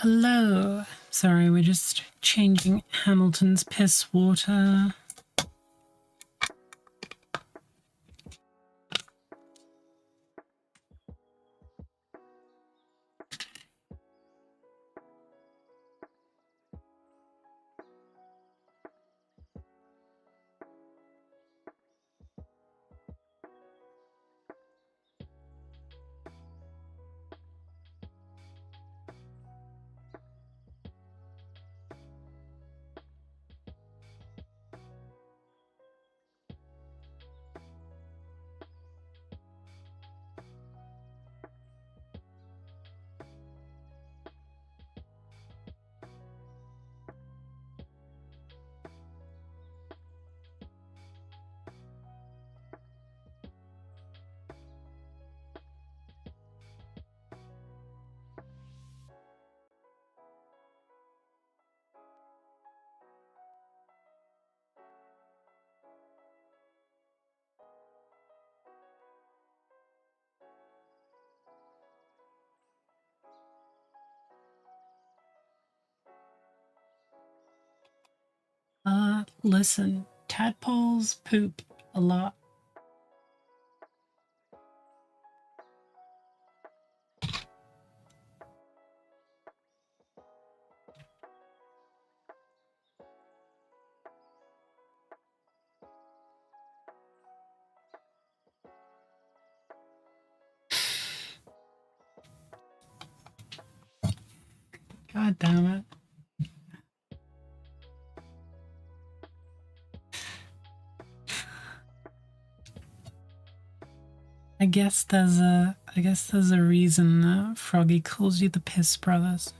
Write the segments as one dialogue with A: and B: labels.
A: Hello. Sorry, we're just changing Hamilton's piss water. Listen, tadpoles poop a lot. God damn it. I guess there's a reason that Froggy calls you the Piss Brothers.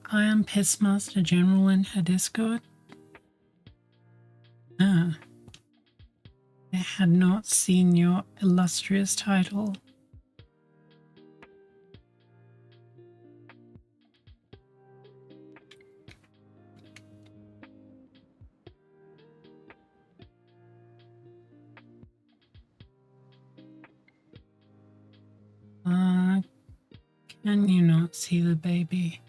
A: I am Pissmaster General in her Discord. I had not seen your illustrious title. Can you not see the baby?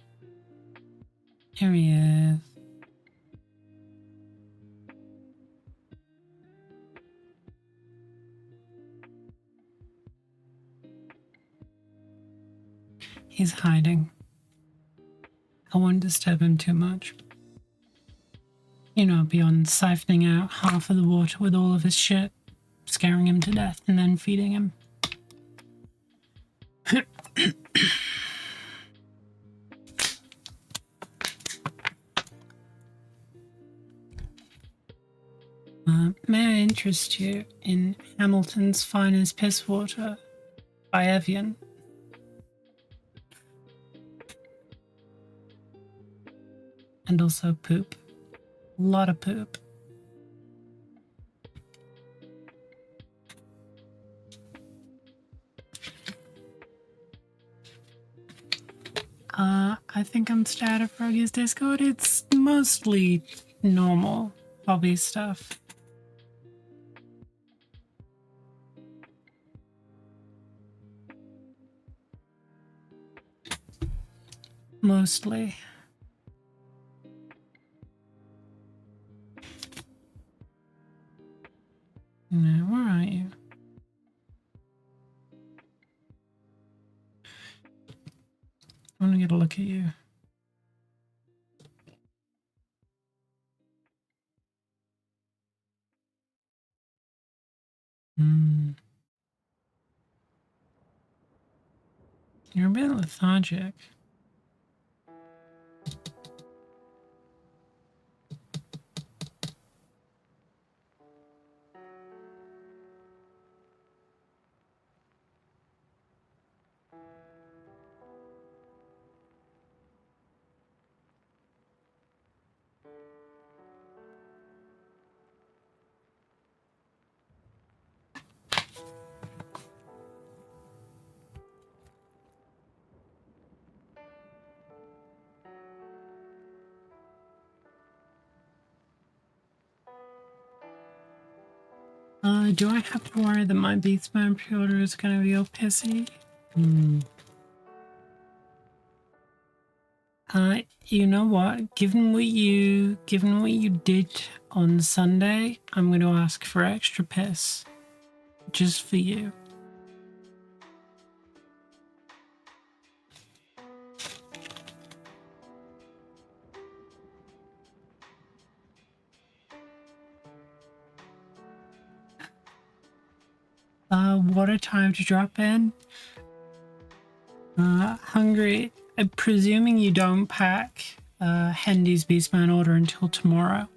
A: Here he is. He's hiding. I won't disturb him too much. You know, beyond siphoning out half of the water with all of his shit, scaring him to death, and then feeding him. May I interest you in Hamilton's Finest Piss Water by Evian? And also poop. A lot of poop. I think I'm staying at Froggy's Discord. It's mostly normal hobby stuff. Mostly. No, where are you? I want to get a look at you. You're a bit lethargic. Do I have to worry that my Beastman pre-order is gonna be all pissy? You know what? Given what you did on Sunday, I'm going to ask for extra piss, just for you. What a time to drop in. Hungry. Presuming you don't pack Hendy's Beastman order until tomorrow.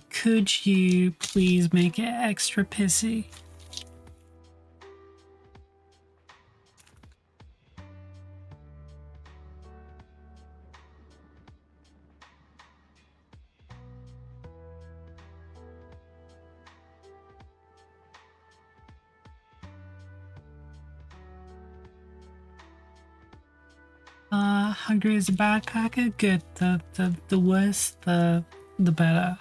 A: Could you please make it extra pissy? Hungry as a backpacker? Good. The worse, the better.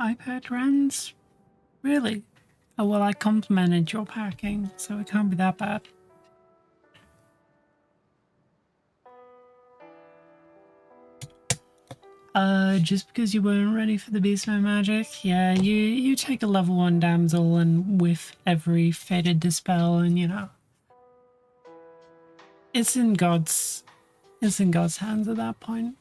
A: iPad runs? Really? Oh, well, I complimented your packing, so it can't be that bad. Just because you weren't ready for the Beastman magic? Yeah, you take a level 1 damsel and whiff every faded dispel, and you know. It's in God's hands at that point.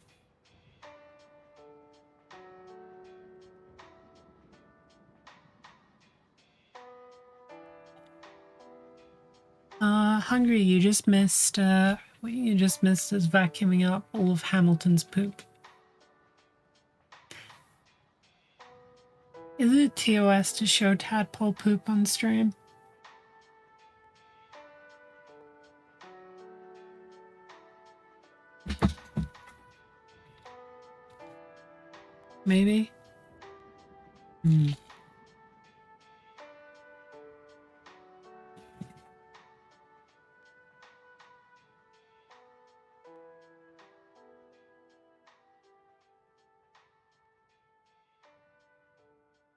A: Hungry, you just missed what you just missed is vacuuming up all of Hamilton's poop. Is it TOS to show tadpole poop on stream? Maybe?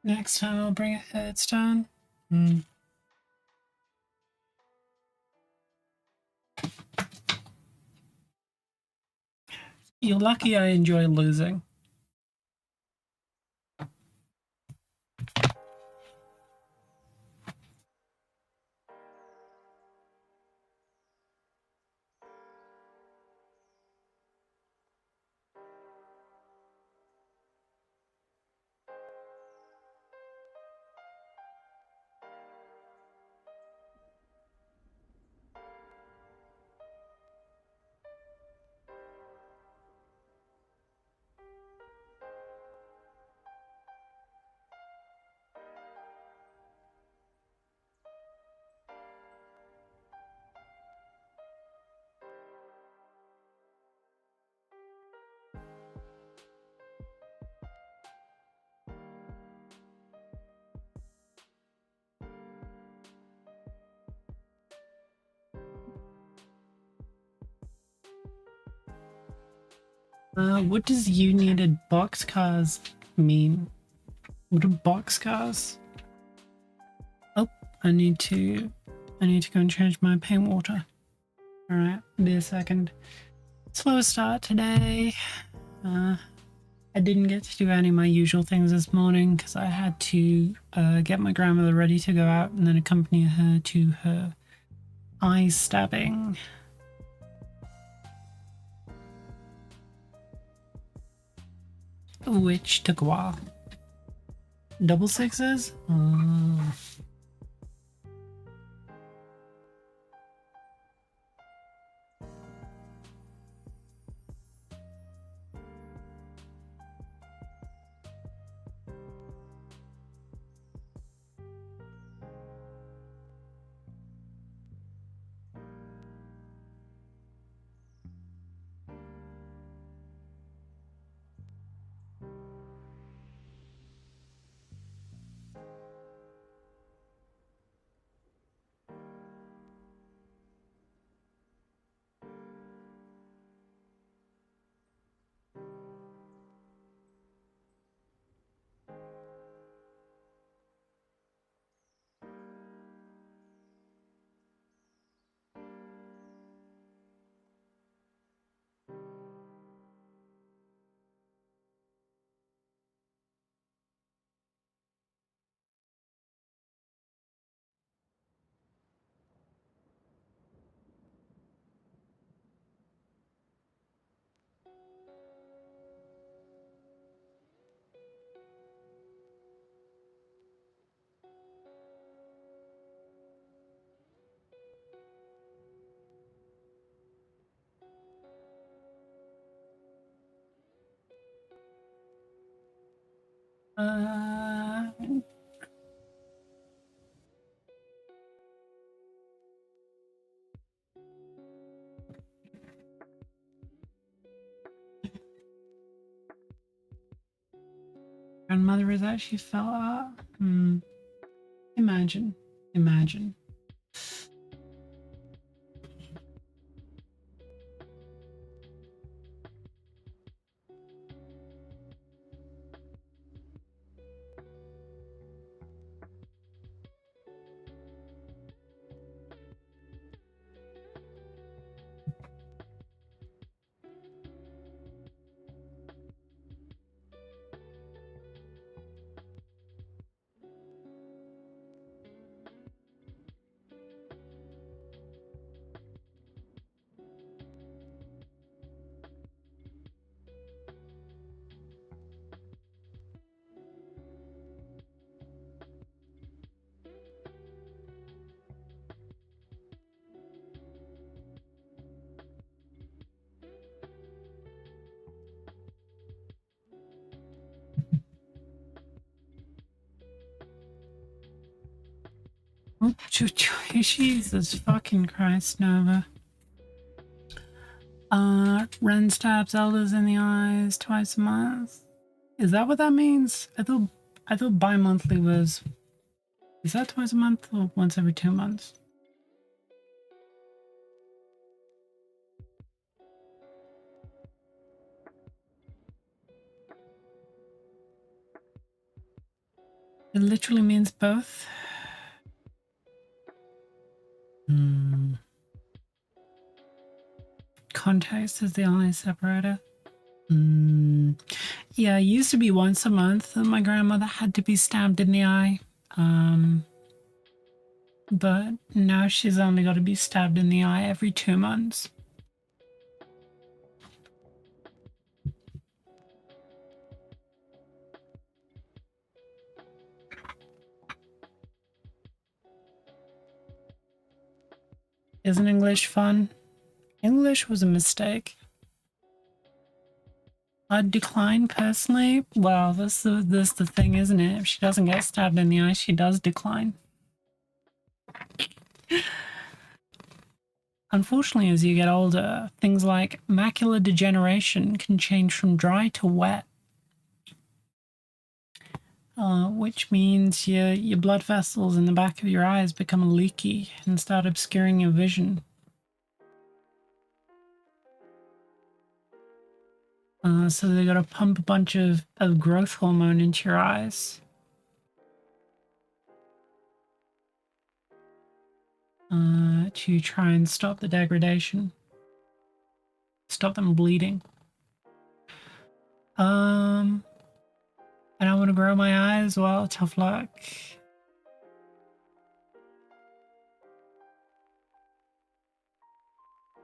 A: Next time I'll bring a headstone. You're lucky I enjoy losing. What does you needed boxcars mean? What are boxcars? Oh, I need to go and change my paint water. All right, be a second. Slow start today. I didn't get to do any of my usual things this morning because I had to get my grandmother ready to go out and then accompany her to her eye stabbing. Which took a while. Double sixes? Grandmother is actually fell out. Imagine. Oh, Jesus fucking Christ, Nova. Ren stabs elders in the eyes twice a month. Is that what that means? I thought bi-monthly was... Is that twice a month or once every 2 months? It literally means both. Context is the only separator. Yeah, it used to be once a month that my grandmother had to be stabbed in the eye. But now she's only got to be stabbed in the eye every 2 months. Isn't English fun? English was a mistake. I'd decline personally. Well, this is the thing, isn't it? If she doesn't get stabbed in the eye, she does decline. Unfortunately, as you get older, things like macular degeneration can change from dry to wet. Which means your blood vessels in the back of your eyes become leaky and start obscuring your vision. So they gotta pump a bunch of growth hormone into your eyes. To try and stop the degradation. Stop them bleeding. And I want to grow my eye as well. Tough luck.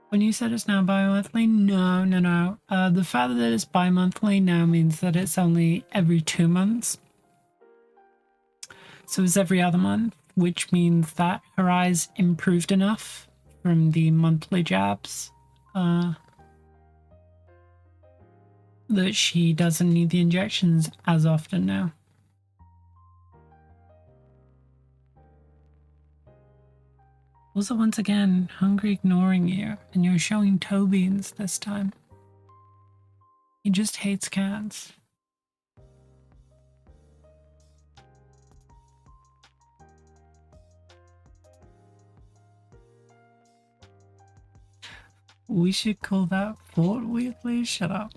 A: When you said it's now bi-monthly, no. The fact that it's bi-monthly now means that it's only every 2 months. So it's every other month, which means that her eyes improved enough from the monthly jabs that she doesn't need the injections as often now. Also, once again, Hungry ignoring you, and you're showing toe beans this time. He just hates cats. We should call that Fort Wheatley. Shut up.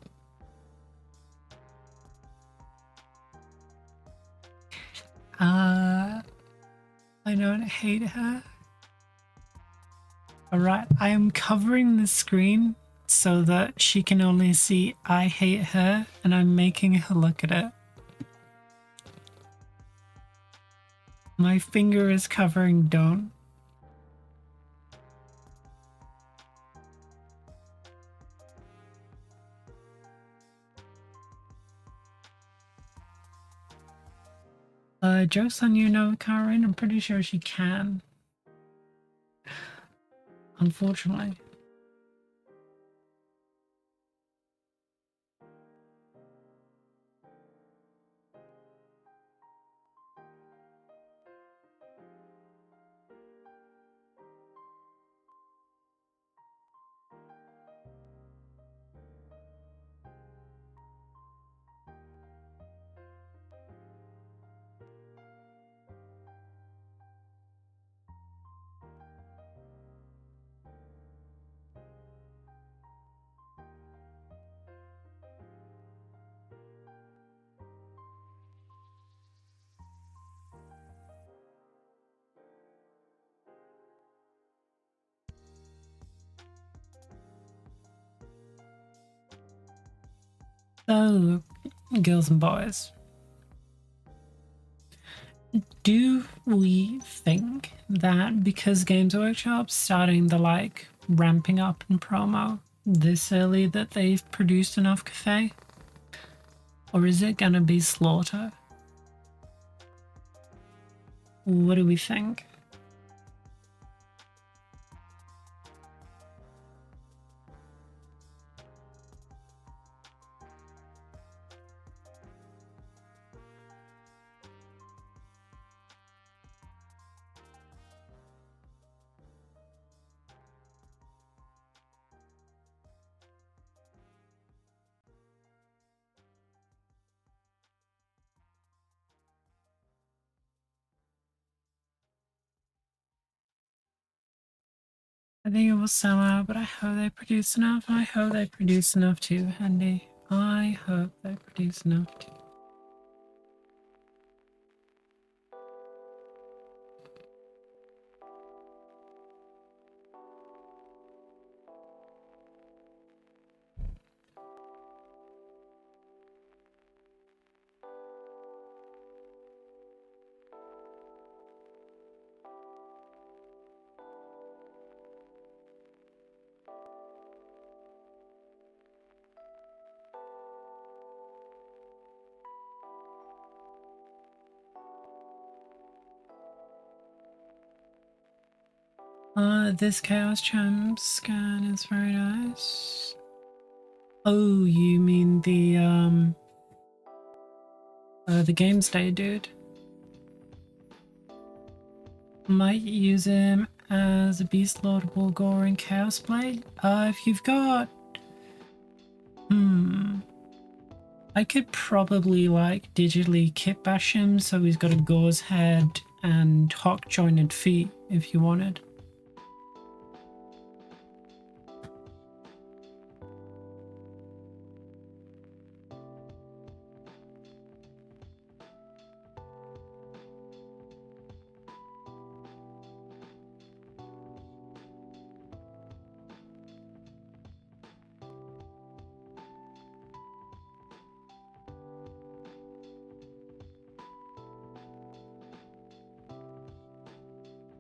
A: I don't hate her. Alright, I am covering the screen so that she can only see I hate her, and I'm making her look at it. My finger is covering don't. Joke's on you, Nova Karen. I'm pretty sure she can. Unfortunately. So, girls and boys, do we think that because Games Workshop's starting the ramping up in promo this early that they've produced enough cafe? Or is it gonna be slaughter? What do we think? I think it will sell out, but I hope they produce enough. I hope they produce enough too, Andy. I hope they produce enough too. This Chaos Champ scan is very nice. Oh, you mean the Games Day dude? Might use him as a Beast Lord, Wargore, and Chaos Blade. If you've got... I could probably digitally kit bash him so he's got a Gore's head and Hawk jointed feet if you wanted.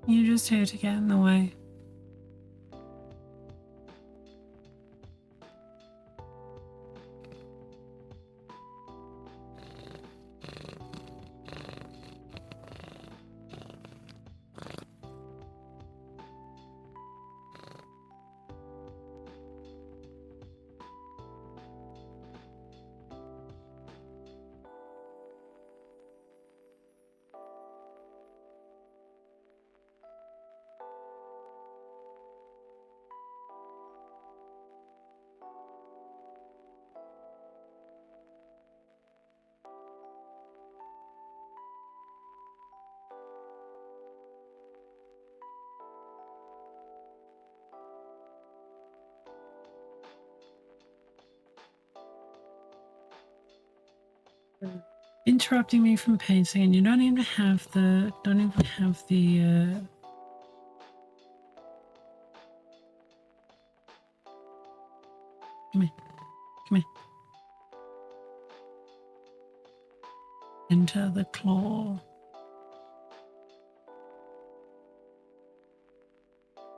A: You're just here to get in the way. Interrupting me from painting, and you don't even have the come here, come here. Enter the claw.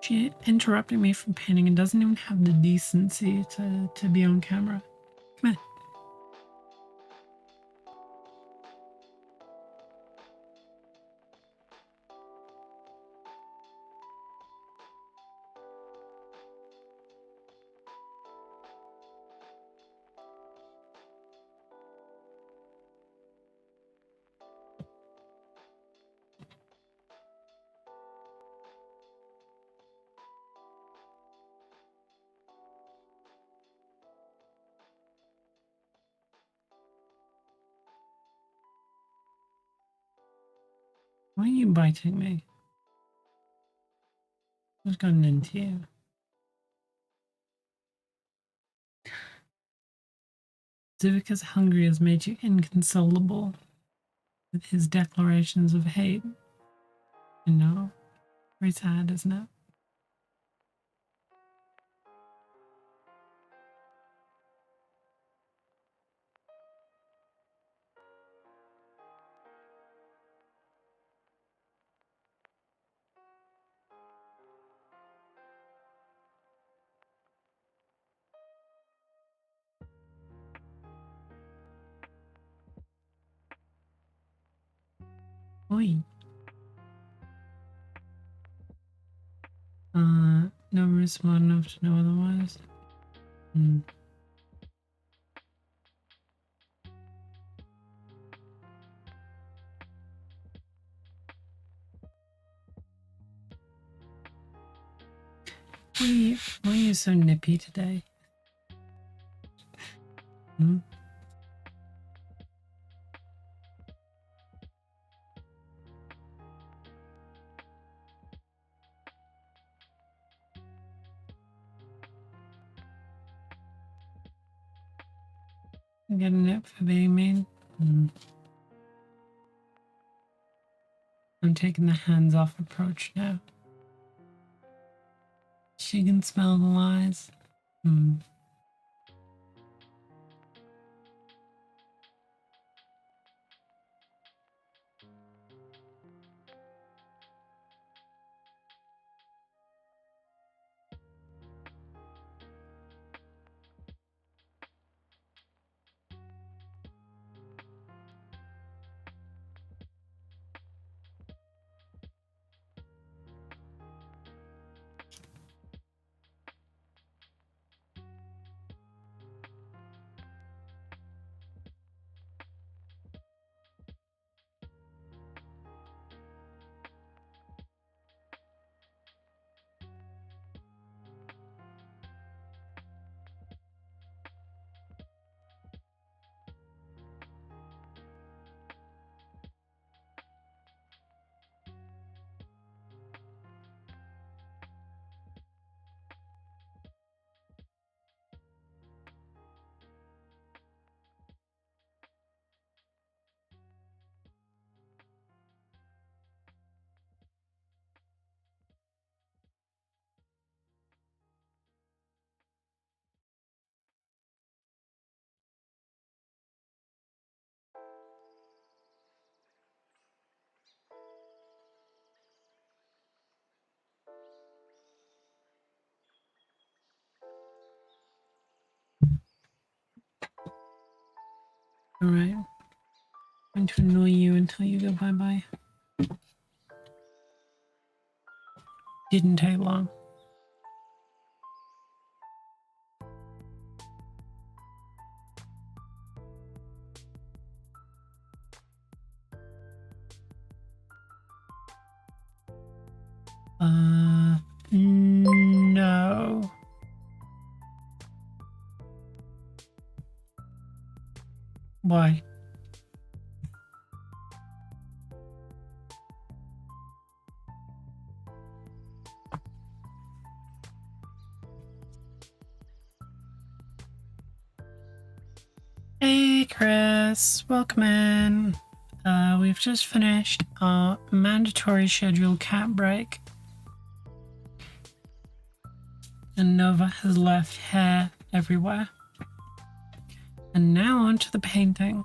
A: She interrupting me from painting and doesn't even have the decency to be on camera. Come here. Why are you biting me? What's gotten into you? Zivika's hunger has made you inconsolable with his declarations of hate. You know, very sad, isn't it? Oi. No smart enough to know otherwise. Why are you so nippy today? Hmm? You get a nip for being mean? I'm taking the hands-off approach now. She can smell the lies. Alright. I'm going to annoy you until you go bye-bye. Didn't take long. No. Why? Hey, Chris. Welcome in. We've just finished our mandatory scheduled cat break. And Nova has left hair everywhere. And now on to the painting.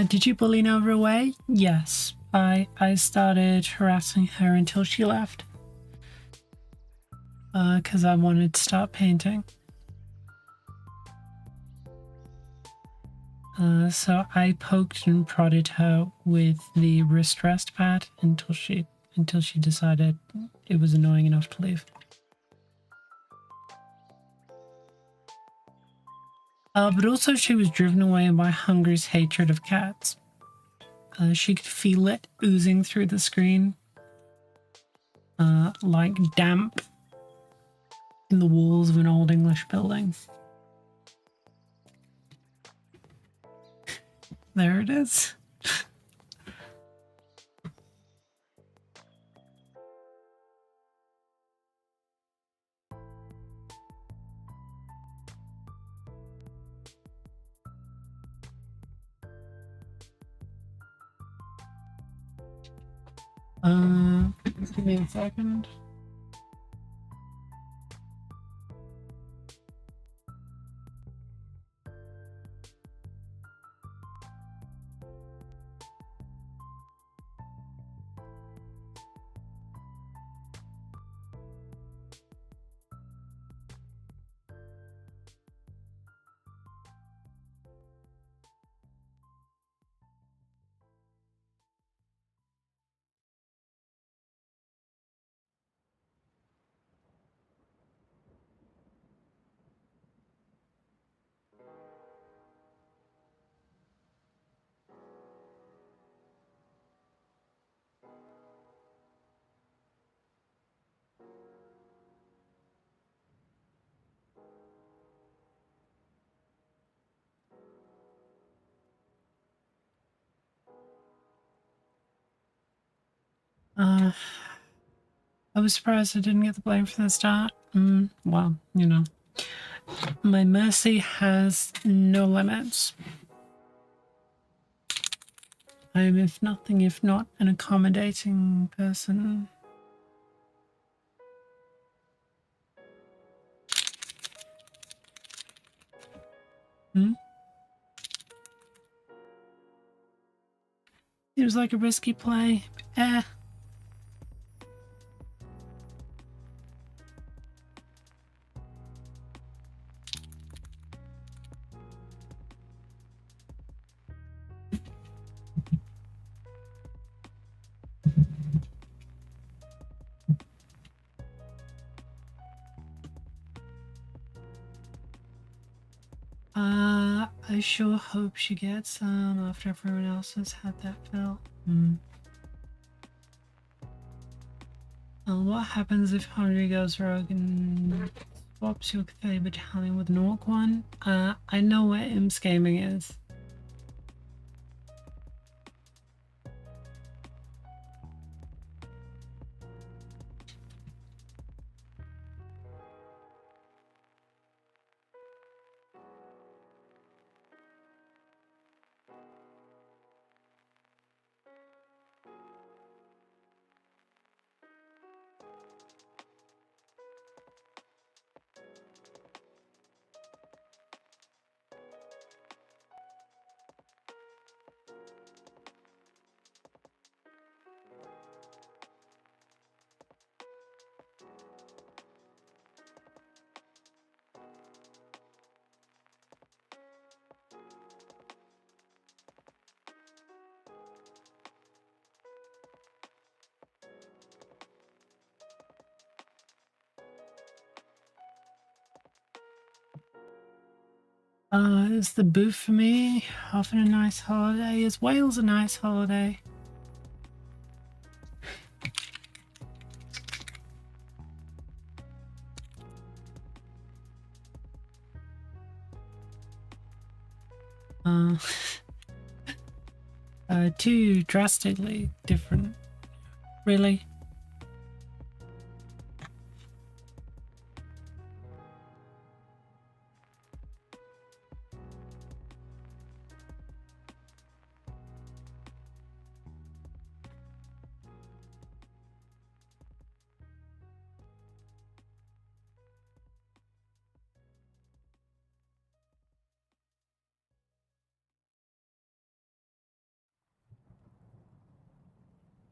A: Did you bully Nova away? Yes. I started harassing her until she left. Because I wanted to start painting. So I poked and prodded her with the wrist rest pad until she decided it was annoying enough to leave. But also she was driven away by Hungry's hatred of cats. She could feel it oozing through the screen, like damp in the walls of an old English building. There it is. Give me a second. I was surprised I didn't get the blame for the start. Well, you know, my mercy has no limits. I am, if nothing, if not an accommodating person. Seems like a risky play. I sure hope she gets some after everyone else has had that fill. What happens if Hungry goes rogue and swaps your Cathay battalion with an Orc one? I know where Imps Gaming is. Is the booth for me often a nice holiday? Is Wales a nice holiday? Too drastically different, really.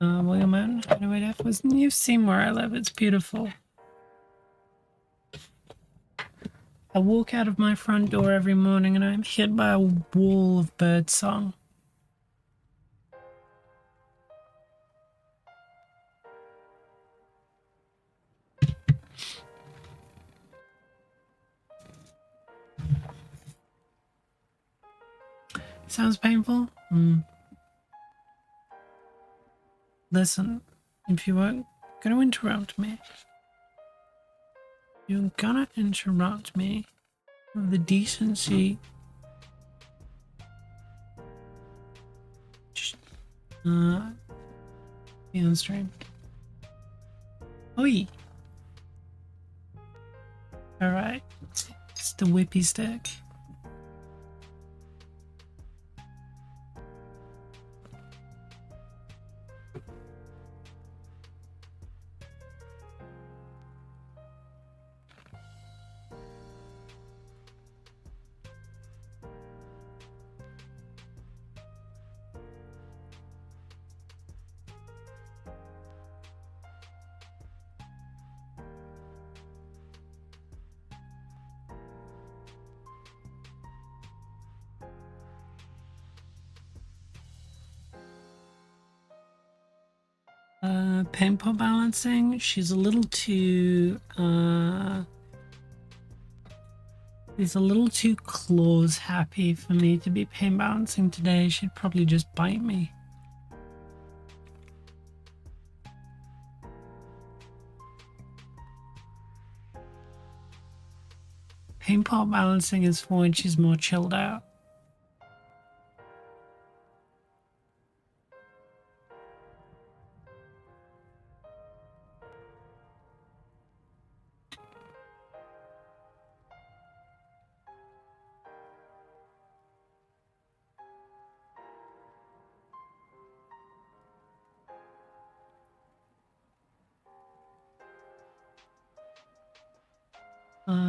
A: William Mountain, Hideaway F was. You've seen where I live. It's beautiful. I walk out of my front door every morning and I'm hit by a wall of bird song. Sounds painful? Listen, if you weren't gonna interrupt me, you're gonna interrupt me with the decency. Be on stream. Oi! Alright, it's the whippy stick. Paintball balancing, she's a little too she's a little too claws happy for me to be paint balancing today. She'd probably just bite me. Paintball balancing is for when she's more chilled out.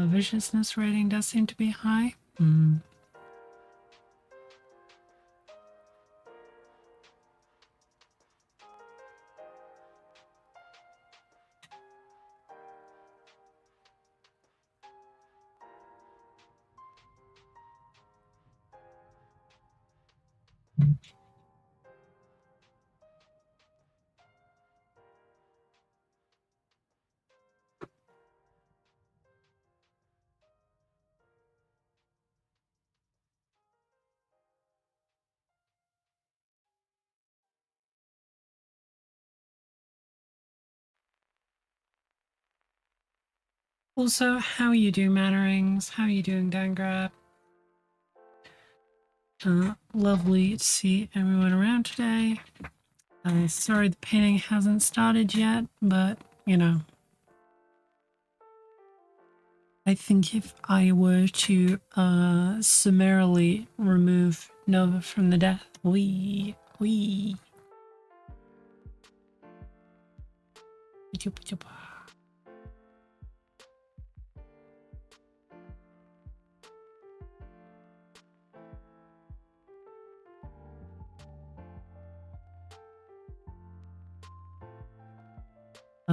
A: Viciousness rating does seem to be high. Also, how are you doing, Mannerings? How are you doing, Dangrab? Lovely to see everyone around today. Sorry the painting hasn't started yet, but, you know. I think if I were to summarily remove Nova from the death, wee.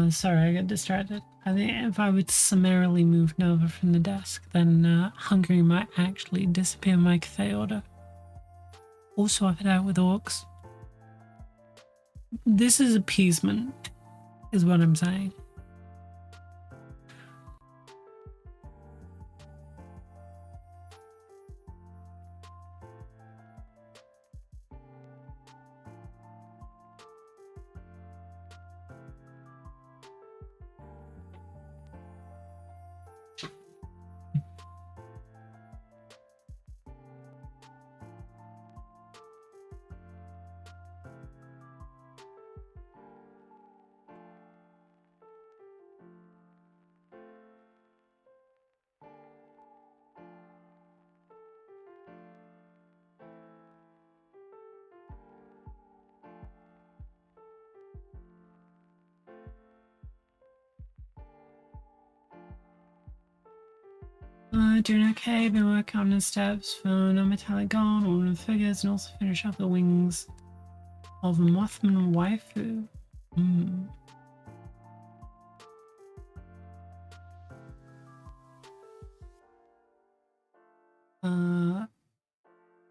A: Sorry, I got distracted. I think if I would summarily move Nova from the desk, then Hungary might actually disappear my cafe order. Or swap it out with orcs. This is appeasement, is what I'm saying. Doing okay. Been working on the steps for no metallic gold, all the figures, and also finish up the wings of Mothman waifu.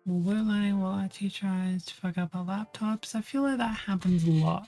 A: We're learning while our teacher tries to fuck up our laptops. I feel like that happens a lot.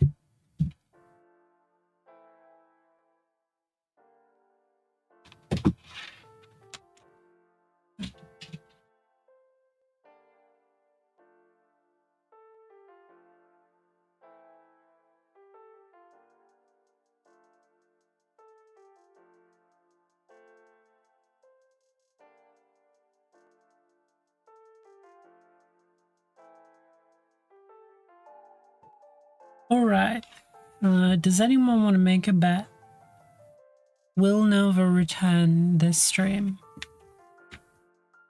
A: Alright. Does anyone want to make a bet? Will Nova return this stream?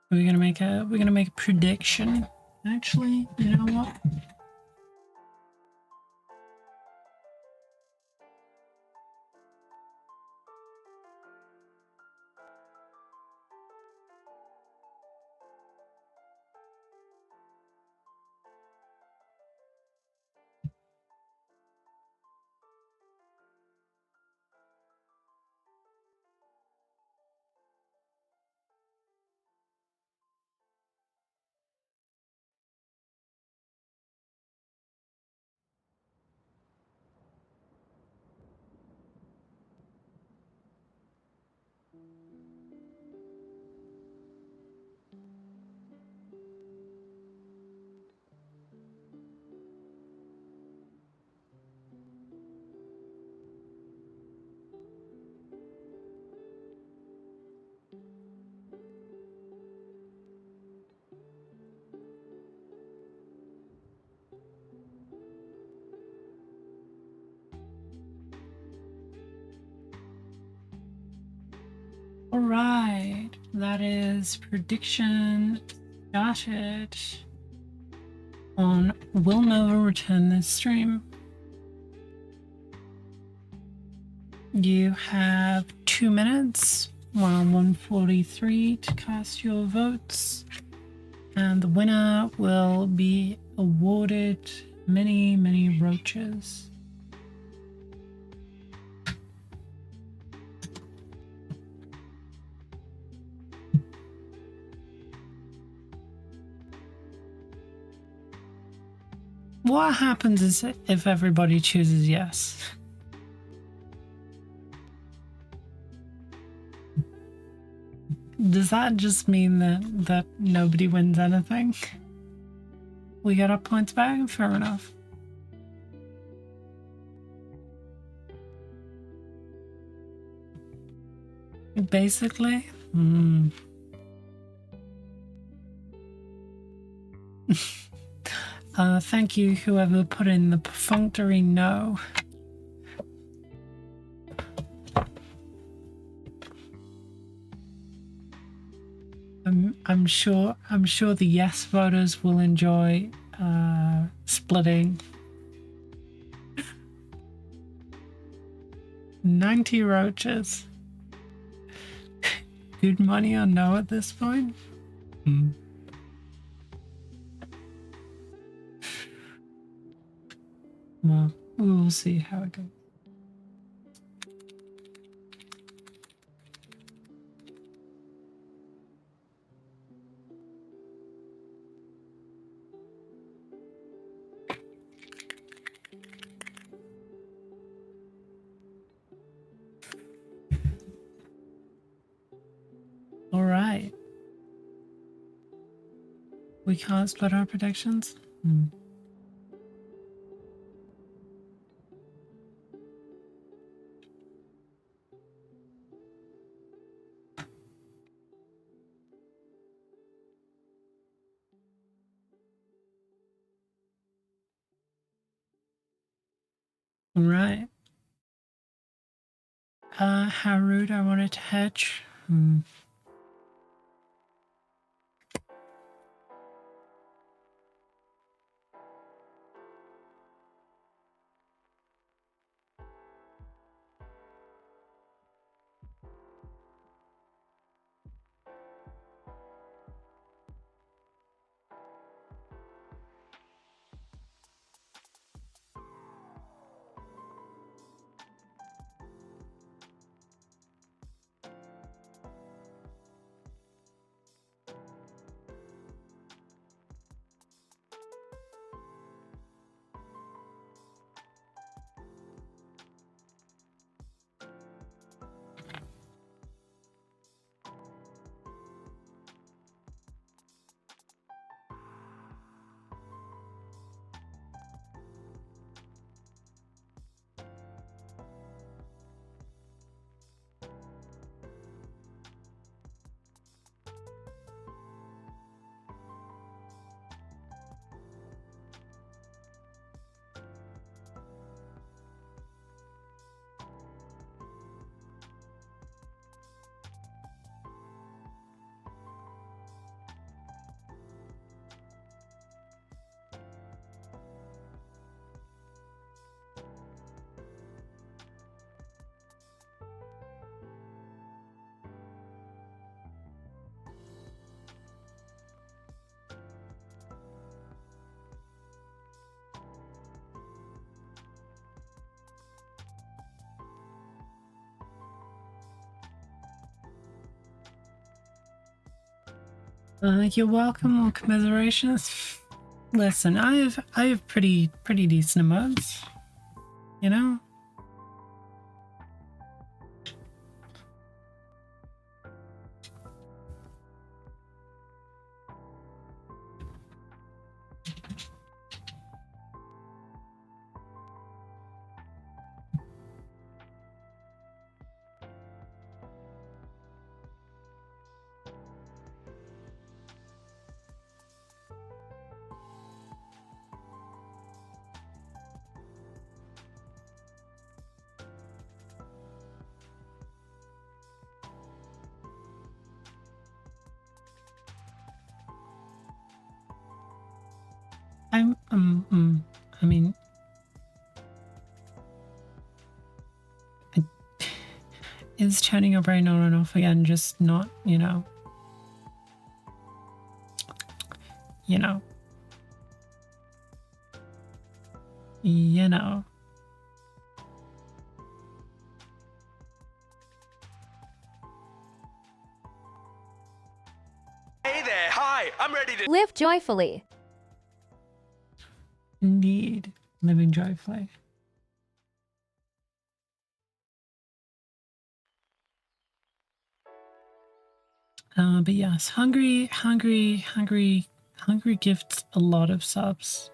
A: We're gonna make a prediction. Actually, you know what? Alright, that is prediction started on Will Nova return this stream. You have 2 minutes, while 1:43 to cast your votes, and the winner will be awarded many roaches. What happens is if everybody chooses yes? Does that just mean that nobody wins anything? We got our points back? Fair enough. Basically. Thank you, whoever put in the perfunctory no. I'm sure the yes voters will enjoy splitting 90 roaches. Good money or no at this point? Well, we will see how it goes. All right. We can't split our predictions? All right. How rude I wanted to hedge. You're welcome or commiserations. Listen, I have pretty decent emotes, you know? I mean, is turning your brain on and off again just not, you know? You know. You know.
B: Hey there, hi, I'm ready to
C: live joyfully.
A: Indeed. Living joyfully. But yes, hungry gifts a lot of subs.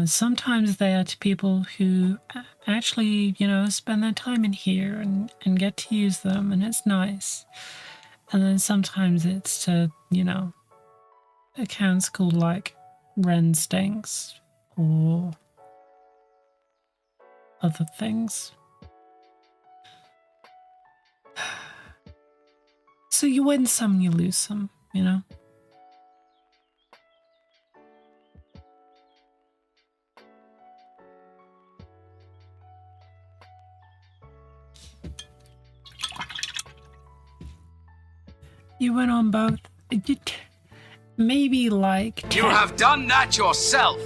A: Sometimes they are to people who actually, you know, spend their time in here and get to use them, and it's nice. And then sometimes it's to, you know, accounts called like Ren Stinks or other things. So you win some, you lose some, you know? You went on both. Maybe like...
B: You have done that yourself!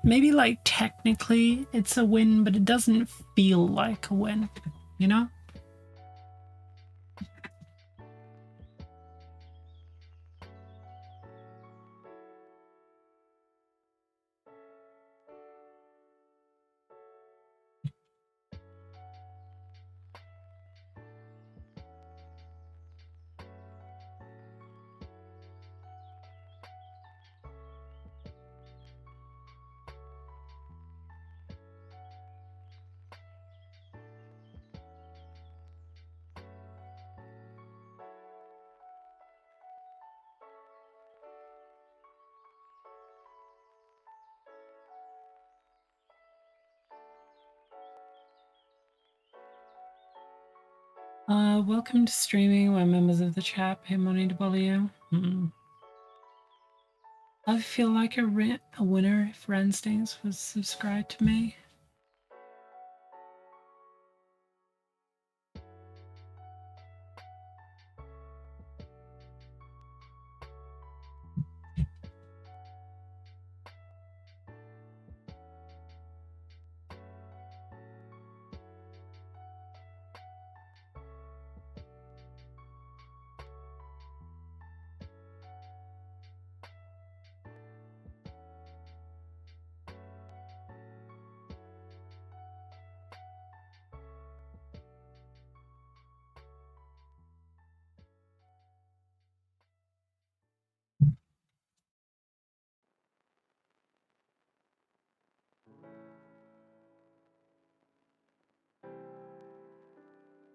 A: Maybe like technically it's a win, but it doesn't feel like a win, you know? Welcome to streaming where members of the chat pay money to bully you. I feel like a winner if Renstings was subscribed to me.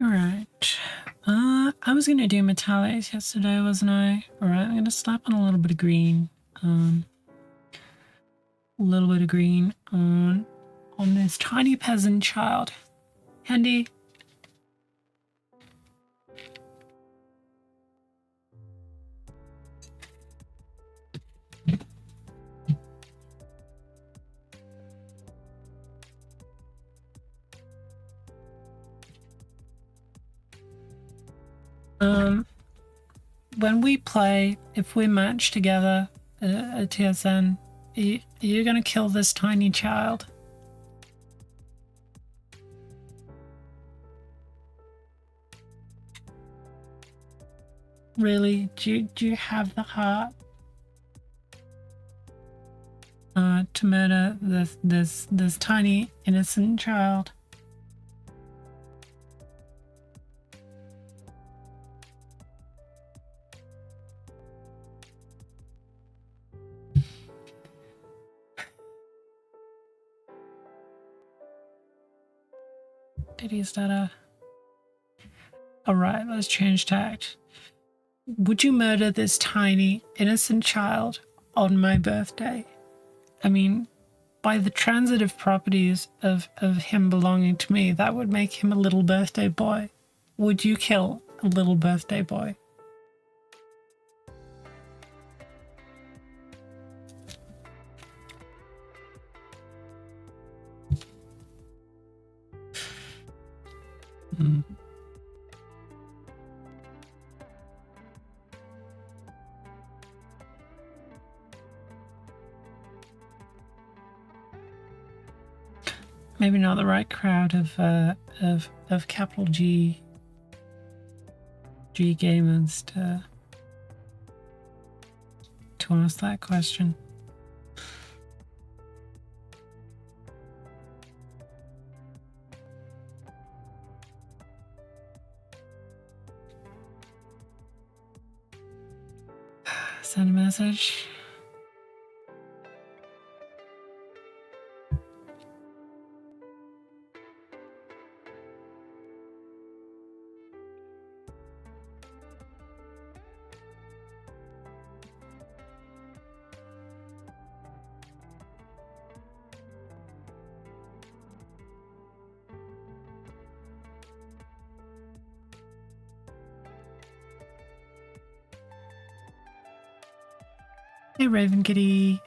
A: Alright. I was gonna do metallics yesterday, wasn't I? Alright, I'm gonna slap on a little bit of green. A little bit of green on this tiny peasant child. Handy. When we play, if we match together at TSN, you're gonna kill this tiny child. Really? Do you have the heart to murder this tiny innocent child? Did he stutter? Alright, let's change tact. Would you murder this tiny, innocent child on my birthday? I mean, by the transitive properties of him belonging to me, that would make him a little birthday boy. Would you kill a little birthday boy? Hmm. Maybe not the right crowd of capital G gamers to ask that question. Send a message. Hey, Raven Kitty.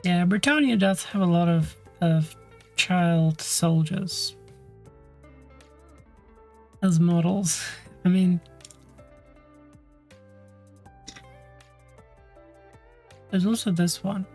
A: Yeah, Bretonnia does have a lot of child soldiers as models. I mean, there's also this one.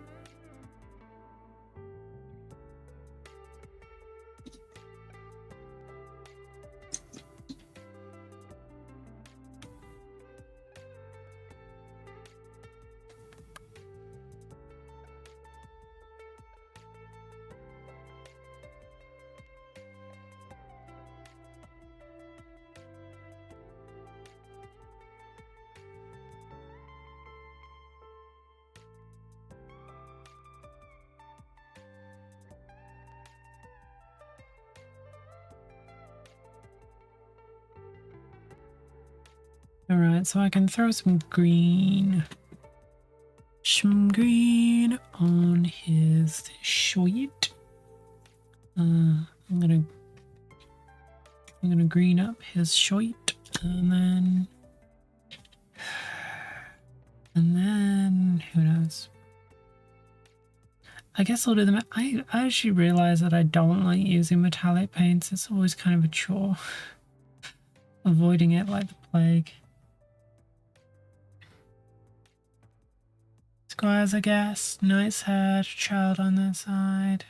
A: All right, so I can throw some green on his short. I'm gonna green up his short, and then who knows? I guess I'll do them. I actually realize that I don't like using metallic paints. It's always kind of a chore. Avoiding it like the plague. Squires, I guess. Nice head, child on that side.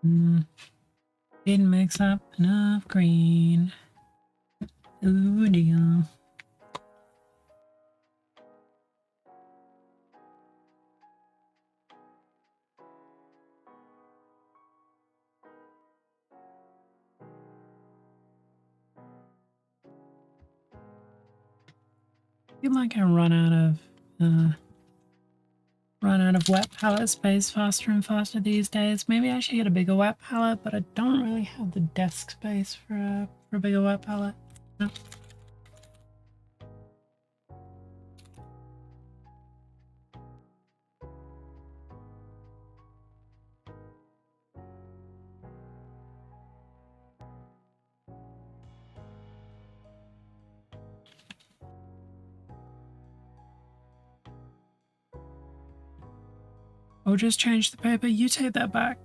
A: Didn't mix up enough green. Ooh, dear. I feel like I run out of wet palette space faster and faster these days. Maybe I should get a bigger wet palette, but I don't really have the desk space for a bigger wet palette. No. Or just change the paper. You take that back.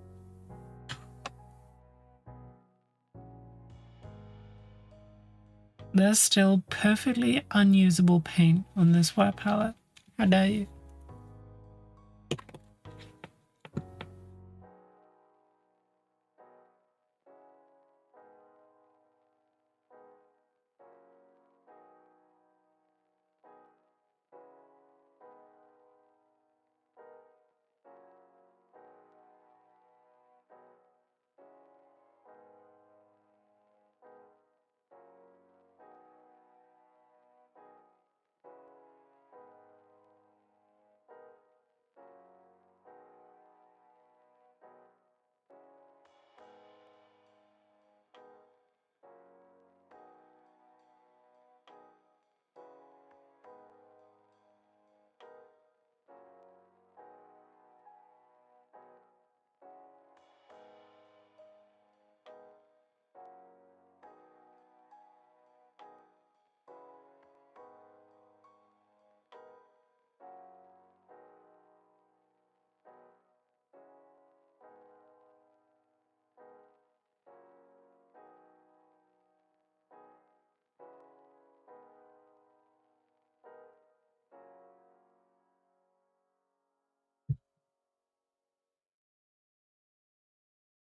A: There's still perfectly unusable paint on this wet palette. How dare you?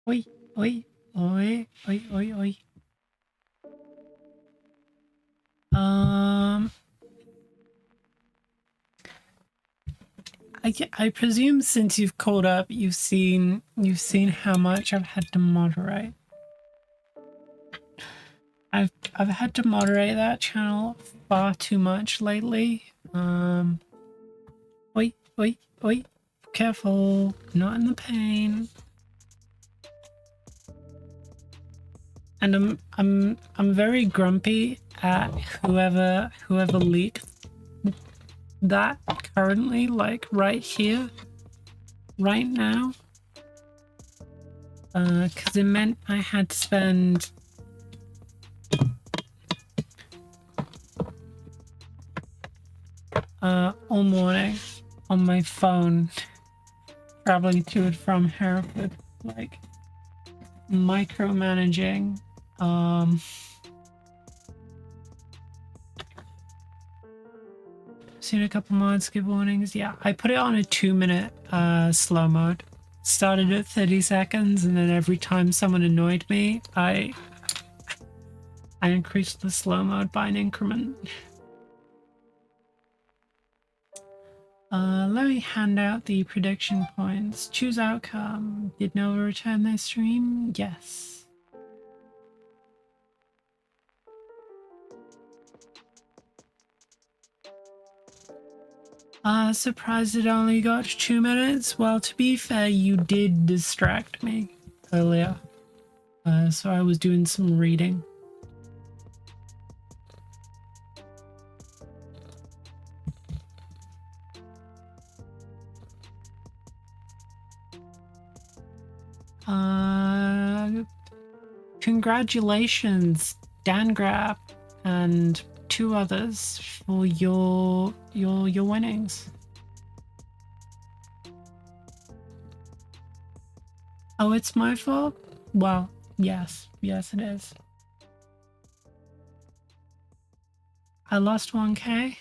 A: Oi, oi, oi, oi, oi, oi. I presume since you've called up, you've seen how much I've had to moderate. I've had to moderate that channel far too much lately. Oi, oi, oi. Careful, not in the pain. And I'm very grumpy at whoever leaked that currently, like right here, right now. Because it meant I had to spend all morning on my phone traveling to and from Hereford, like micromanaging. Seen a couple mods give warnings. Yeah, I put it on a 2-minute slow mode. Started at 30 seconds, and then every time someone annoyed me, I increased the slow mode by an increment. Let me hand out the prediction points. Choose outcome. Did Nova return their stream? Yes. Surprised it only got 2 minutes. Well, to be fair, you did distract me earlier. So I was doing some reading. Congratulations, Dan Grapp and 2 others for your winnings. Oh, it's my fault? Well, yes. Yes, it is. I lost 1K?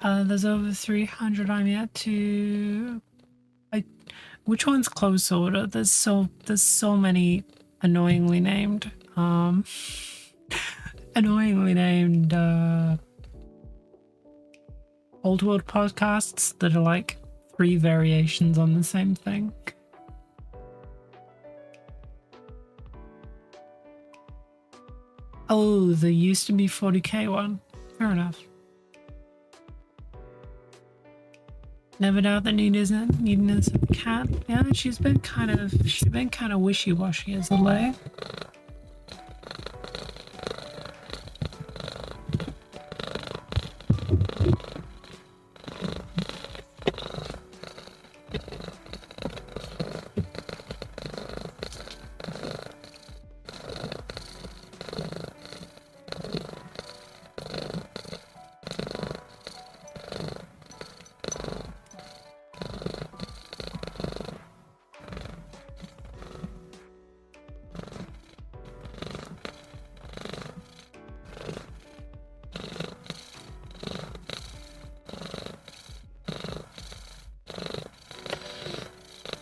A: There's over 300 I'm yet to... which one's close order? There's so many annoyingly named old world podcasts that are like 3 variations on the same thing. Oh, there used to be 40k one. Fair enough. Never doubt the neediness of the cat. Yeah, she's been kind of wishy-washy as of late.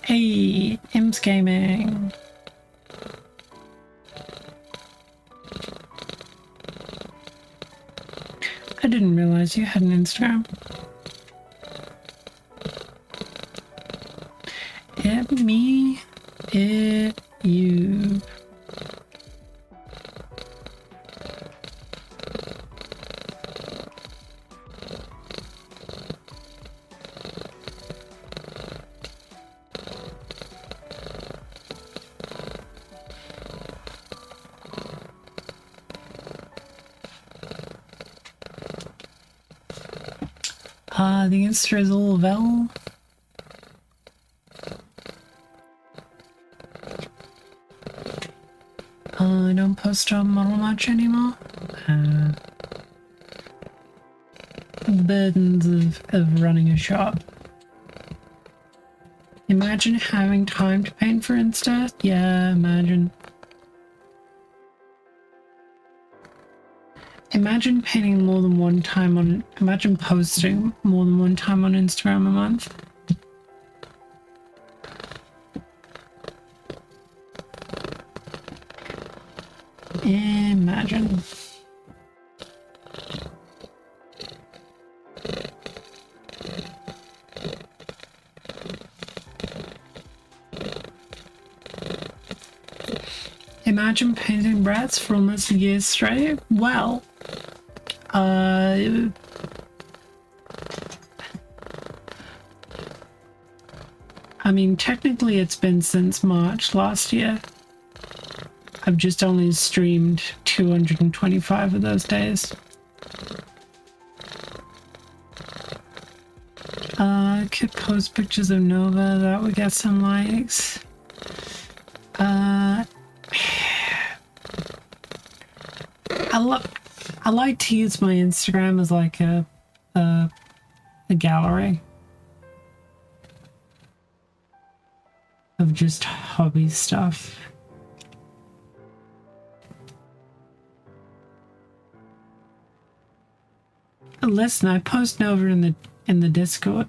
A: Hey, Imps Gaming. I didn't realize you had an Instagram. It me, it you. The Insta is all well. I don't post on model much anymore. The burdens of running a shop. Imagine having time to paint for Insta. Yeah, imagine. Imagine painting more than one time on... Imagine posting more than one time on Instagram a month. Imagine. Imagine painting brats for almost a year straight. Well, I mean, technically it's been since March last year. I've just only streamed 225 of those days. I could post pictures of Nova, that would get some likes. I like to use my Instagram as like a gallery of just hobby stuff. Listen, I post Nova in the Discord.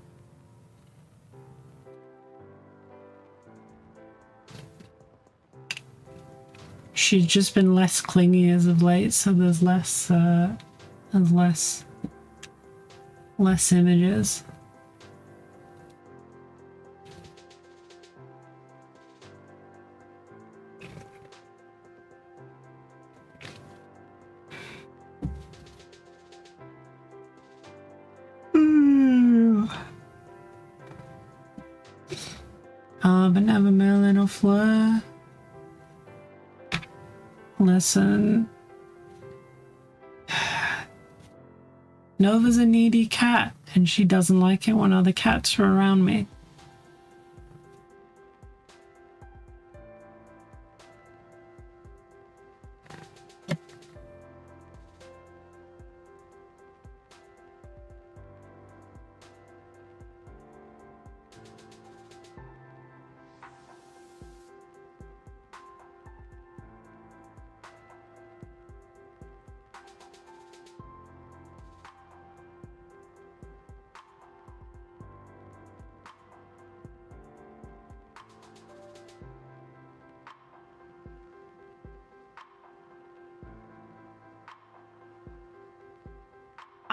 A: She's just been less clingy as of late, so there's less images. But never Merlin or Fleur. Listen. Nova's a needy cat, and she doesn't like it when other cats are around me.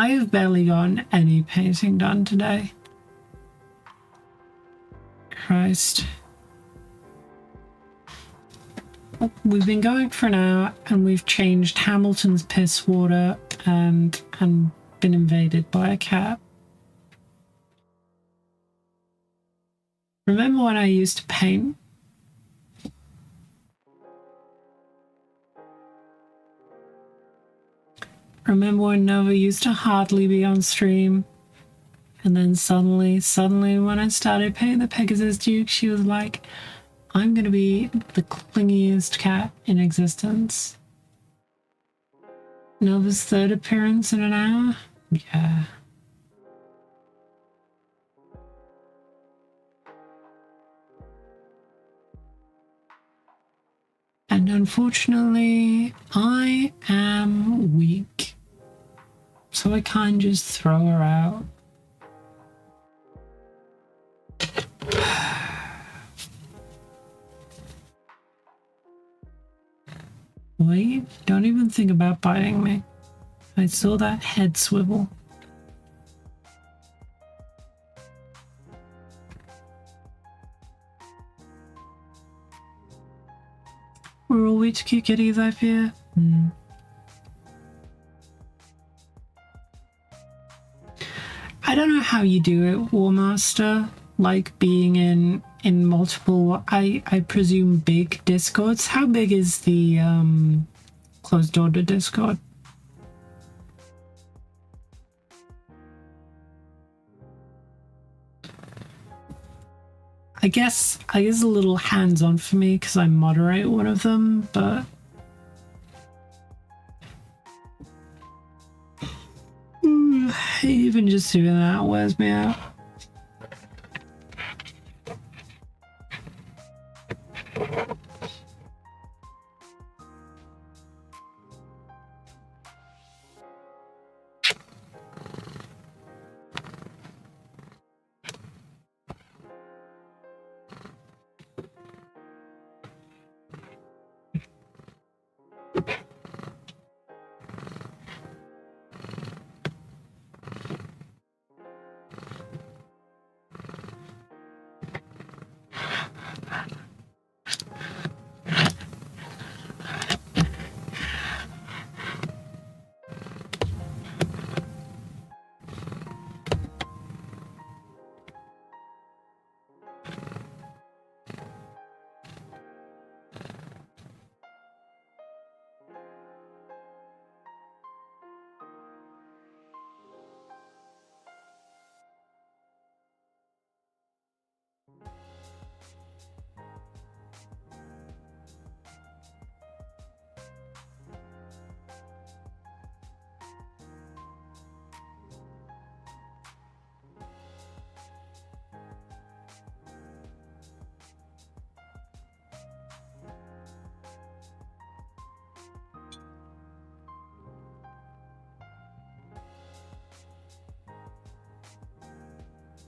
A: I have barely gotten any painting done today. Christ. We've been going for an hour and we've changed Hamilton's piss water and been invaded by a cat. Remember when I used to paint? Remember when Nova used to hardly be on stream? And then suddenly when I started painting the Pegasus Duke, she was like, I'm gonna be the clingiest cat in existence. Nova's third appearance in an hour? Yeah. And unfortunately, I am weak. So I can't just throw her out. Wait, don't even think about biting me. I saw that head swivel. We're all way too cute kitties, I fear. I don't know how you do it, War Master. Like being in multiple, I presume big Discords. How big is the closed order Discord? I guess a little hands-on for me because I moderate one of them, but even just doing that wears me out.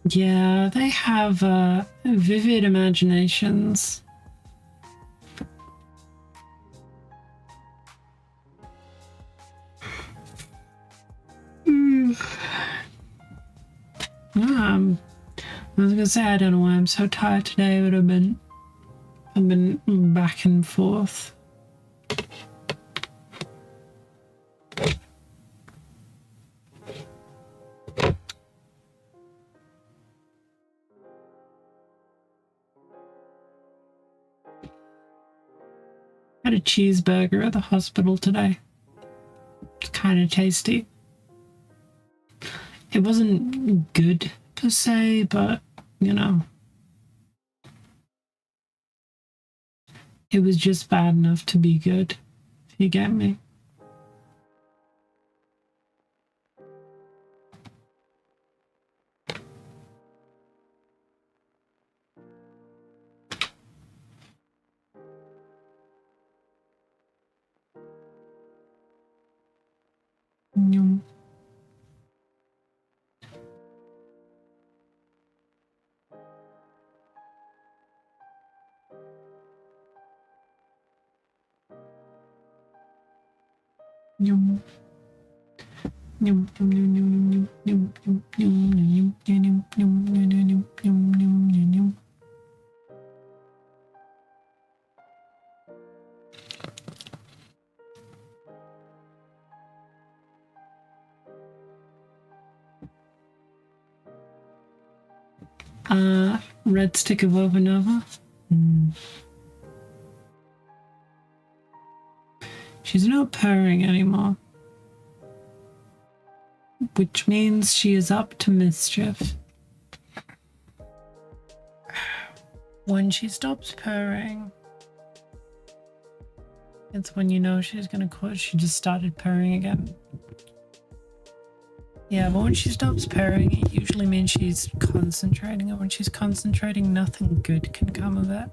A: Yeah, they have vivid imaginations. I was gonna say I don't know why I'm so tired today, but I've been back and forth. Had a cheeseburger at the hospital today. It's kind of tasty. It wasn't good per se, but you know, it was just bad enough to be good, if you get me. Yum. Yum. Red stick of Overnova. She's not purring anymore, which means she is up to mischief. When she stops purring, it's when you know she's gonna quit. She just started purring again. Yeah, but when she stops purring, it usually means she's concentrating, and when she's concentrating, nothing good can come of it.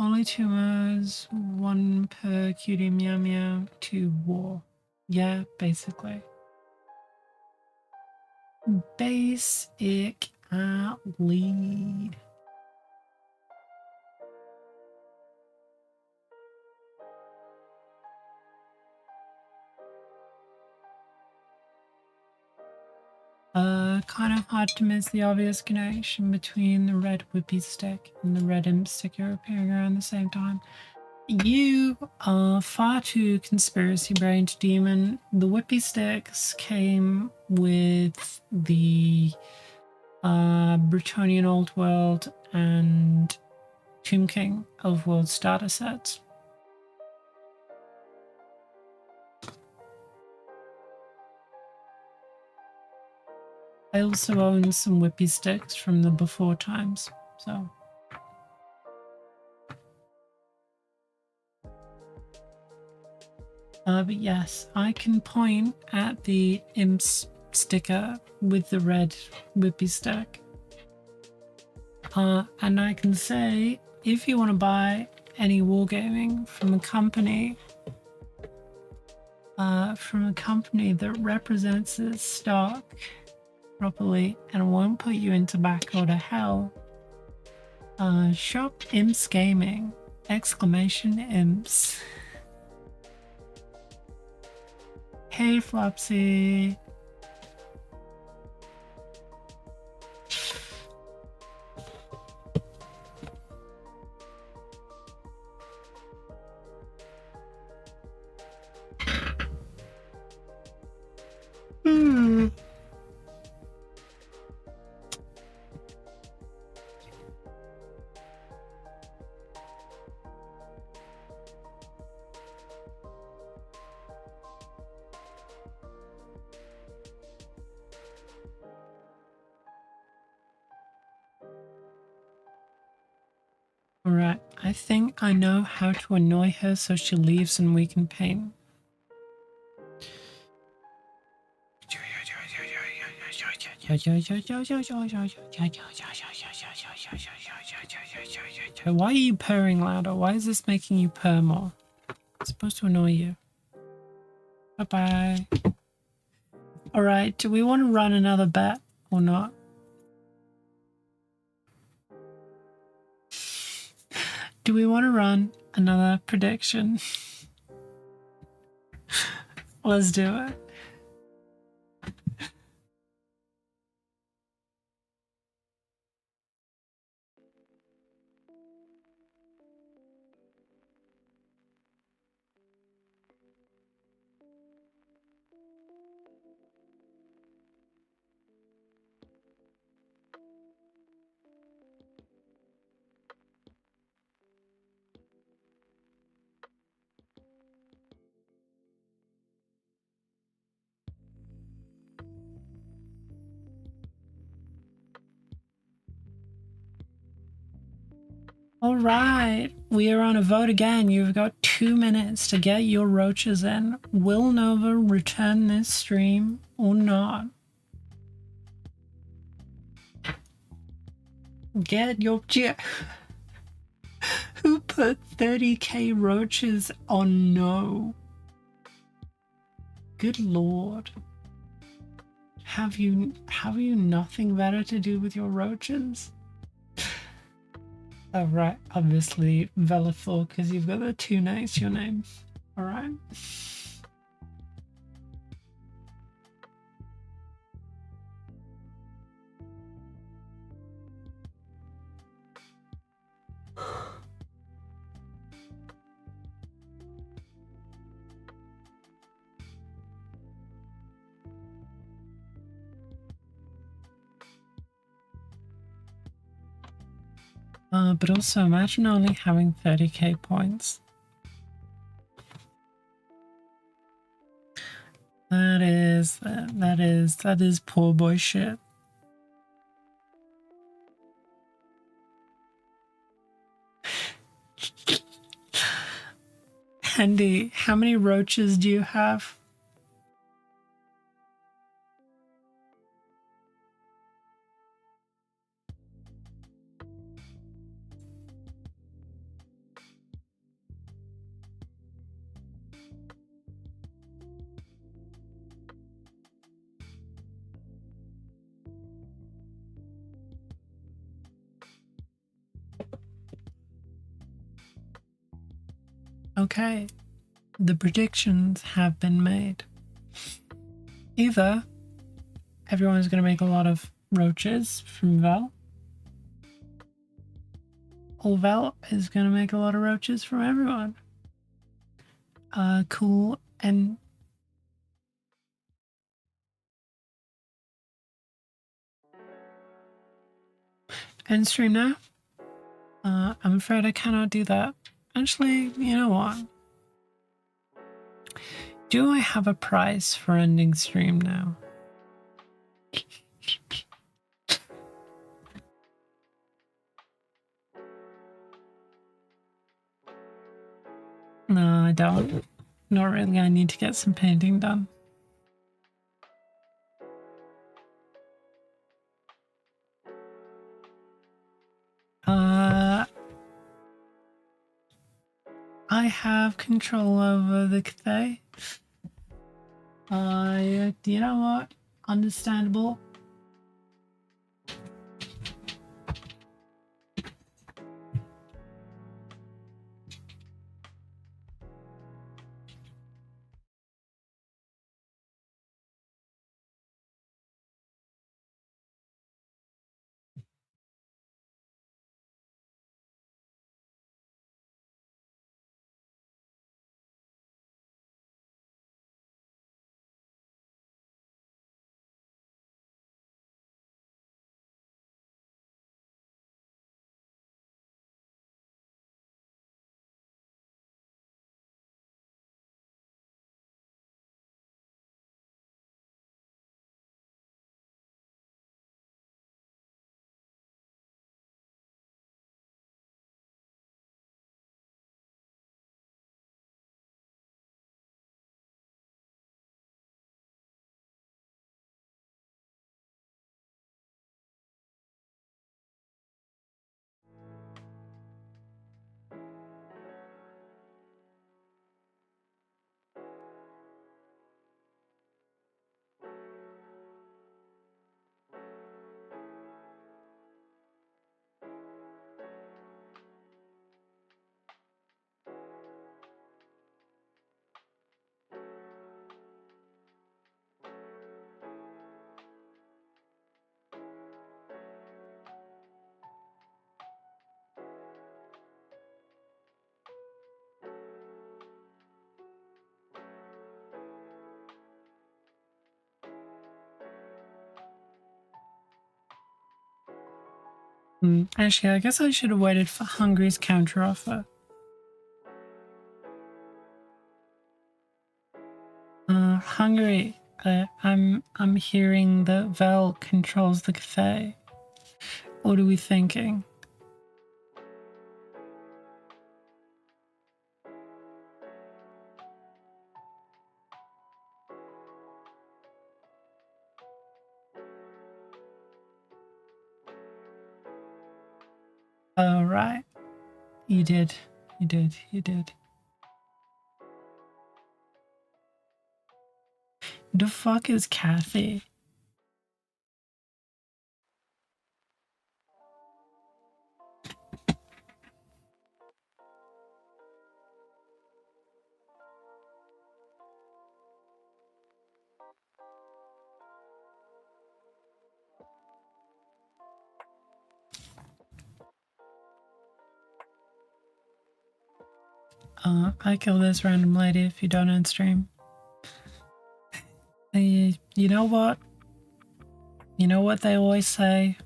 A: Only 2 modes, 1 per cutie meow meow, 2 war. Yeah, basically. Basic lead. Kind of hard to miss the obvious connection between the red whippy stick and the red imp sticker appearing around the same time. You are far too conspiracy brained, demon. The whippy sticks came with the Bretonnian Old World and Tomb King of World starter sets. I also own some whippy sticks from the before times, so. But yes, I can point at the imps sticker with the red whippy stick. And I can say, if you want to buy any wargaming from a company that represents its stock properly and won't put you into backorder hell, shop Imps Gaming! Imps. Hey Flopsy. Alright, I think I know how to annoy her so she leaves and we can paint. Why are you purring louder? Why is this making you purr more? It's supposed to annoy you. Bye-bye. Alright, do we want to run another bet or not? Do we want to run another prediction? Let's do it. All right, we are on a vote again. You've got 2 minutes to get your roaches in. Will Nova return this stream or not? Get your... Who put 30k roaches on no? Good lord. Have you nothing better to do with your roaches? Oh, right, obviously Velafor, because you've got the 2 next to your name. All right. But also imagine only having 30k points. That is poor boy shit. Andy, how many roaches do you have? Okay, the predictions have been made. Either everyone's going to make a lot of roaches from Val, or Val is going to make a lot of roaches from everyone. Cool. And end stream now? I'm afraid I cannot do that. Actually, you know what? Do I have a price for ending stream now? No, I don't. Not really. I need to get some painting done. I have control over the Cathay. You know what? Understandable. Actually, I guess I should have waited for Hungary's counteroffer. Hungary, I'm hearing that Vel controls the cafe. What are we thinking? Oh, right. You did. You did. You did. The fuck is Kathy? I kill this random lady if you don't end stream. You know what? You know what they always say?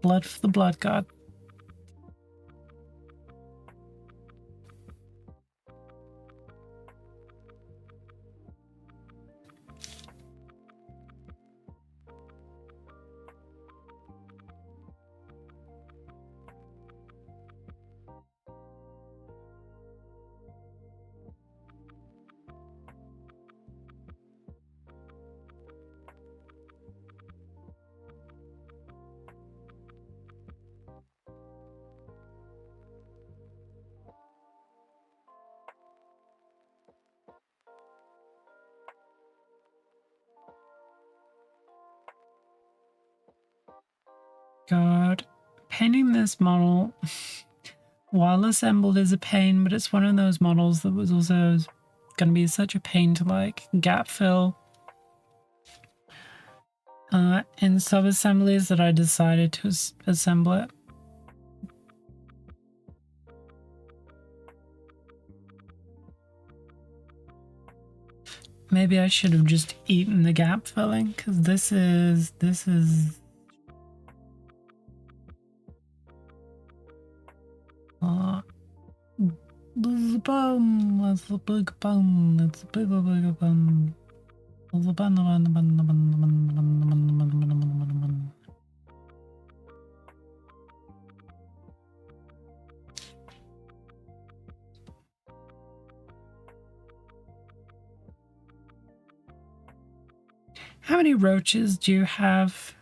A: Blood for the blood god. God, painting this model while assembled is a pain, but it's one of those models that was also going to be such a pain to like gap fill in sub-assemblies that I decided to assemble it. Maybe I should have just eaten the gap filling, because this is this is a bum. That's a big bum. It's a big bum. It's a bun. How many roaches do you have,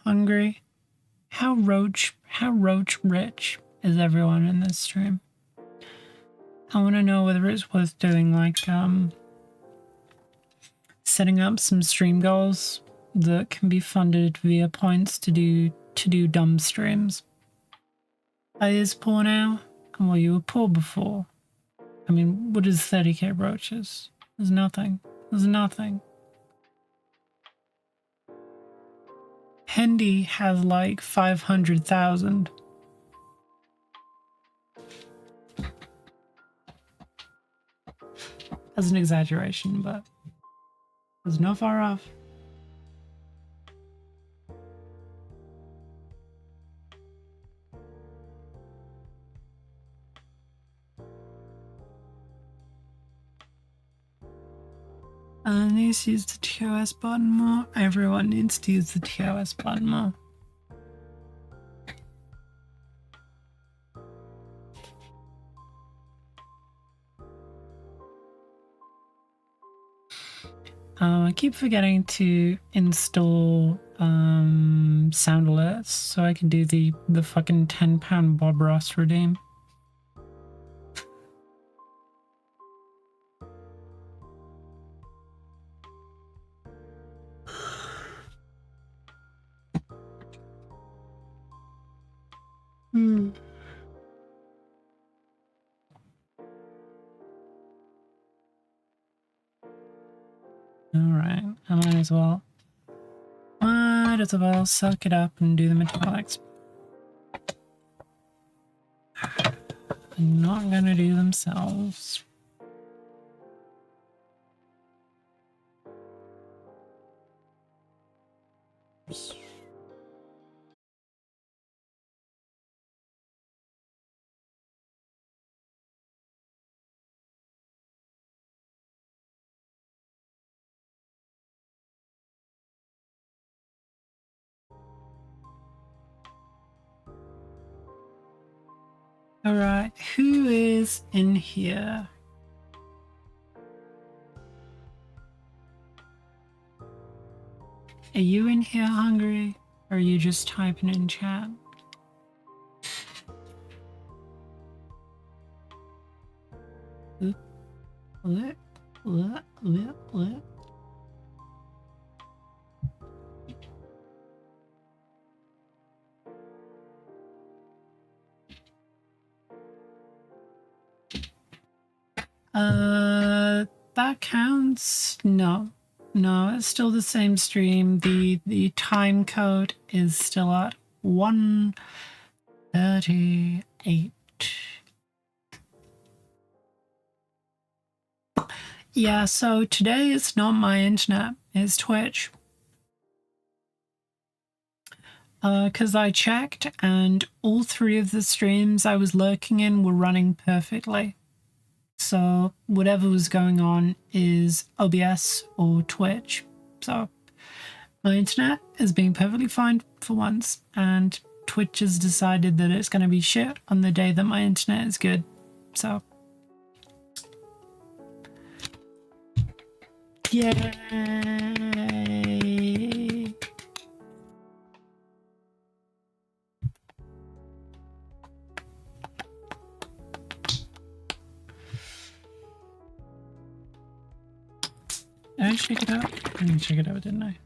A: Hungry? How roach rich is everyone in this stream? I want to know whether it's worth doing like setting up some stream goals that can be funded via points to do dumb streams. Is poor now? And well, you were poor before. I mean, what is 30k roaches? There's nothing. There's nothing. Hendy has like 500,000. That's an exaggeration, but it's not far off. Needs to use the TOS button more. Everyone needs to use the TOS button more. I keep forgetting to install sound alerts so I can do the fucking £10 Bob Ross redeem. Alright, I might as well suck it up and do the metallics. I'm not gonna do themselves. Alright, who is in here? Are you in here, Hungry? Or are you just typing in chat? That counts? No. No, it's still the same stream. The time code is still at 1:38. Yeah, so today it's not my internet, it's Twitch. Because I checked and all 3 of the streams I was lurking in were running perfectly. So whatever was going on is OBS or Twitch. So my internet is being perfectly fine for once, and Twitch has decided that it's going to be shit on the day that my internet is good. So yay! Did I check it out? I didn't check it out, didn't I?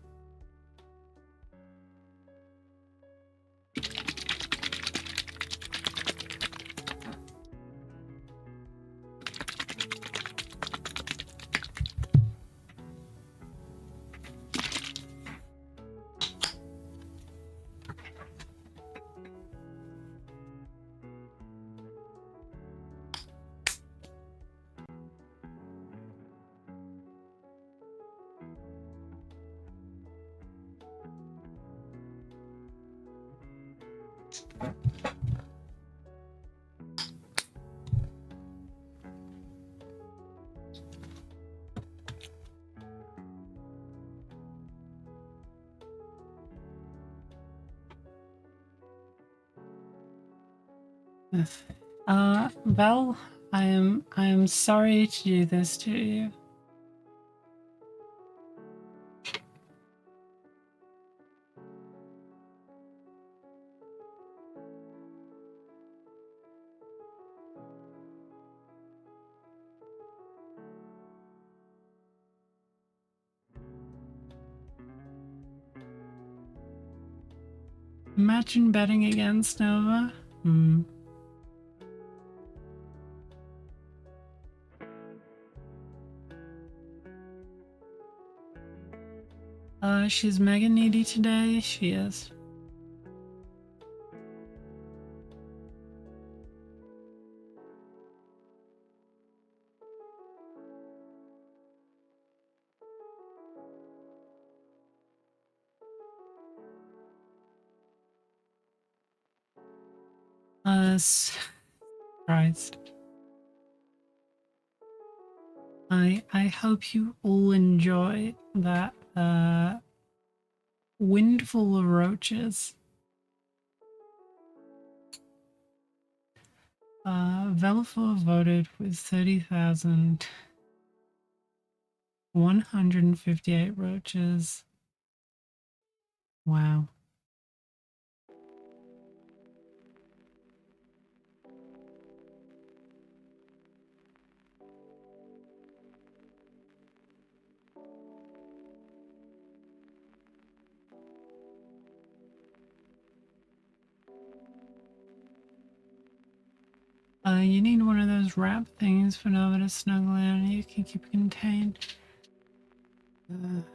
A: Val, I am sorry to do this to you. Imagine betting against Nova. She's mega needy today. She is. Surprised. I hope you all enjoy that windful of roaches. Velafor voted with 30,158 roaches. Wow. You need one of those wrap things for Nova to snuggle in. You can keep it contained. I'm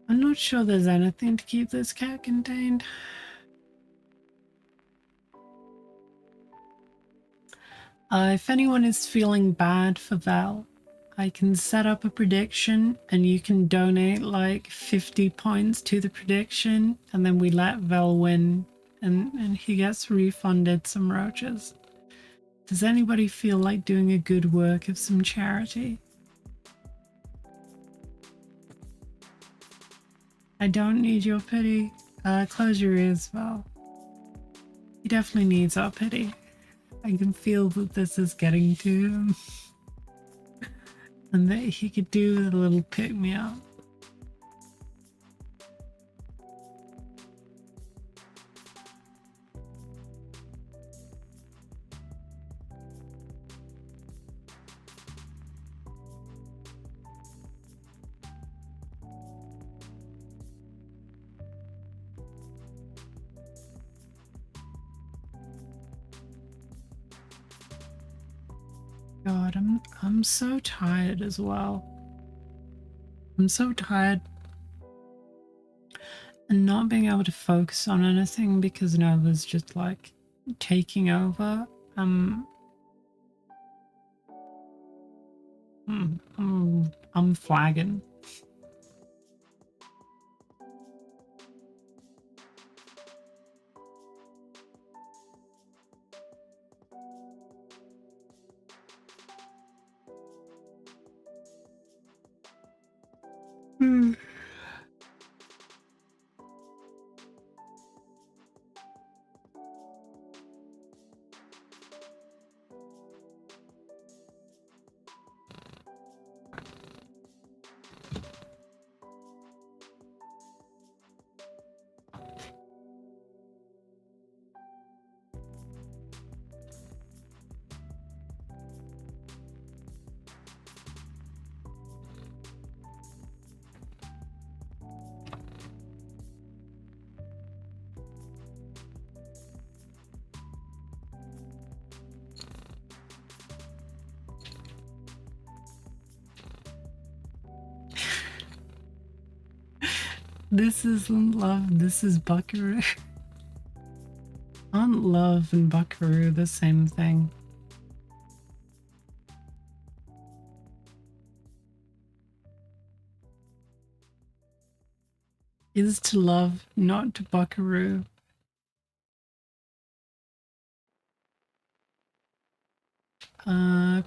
A: not sure there's anything to keep this cat contained. If anyone is feeling bad for Val, I can set up a prediction and you can donate like 50 points to the prediction, and then we let Val win and he gets refunded some roaches. Does anybody feel like doing a good work of some charity? I don't need your pity. Close your ears, Val. He definitely needs our pity. I can feel that this is getting to him. And that he could do with a little pick-me-up. God, I'm so tired as well. I'm so tired and not being able to focus on anything because Nova's just like taking over. I'm flagging. This isn't love, this is Buckaroo. Aren't love and Buckaroo the same thing? Is to love, not to Buckaroo.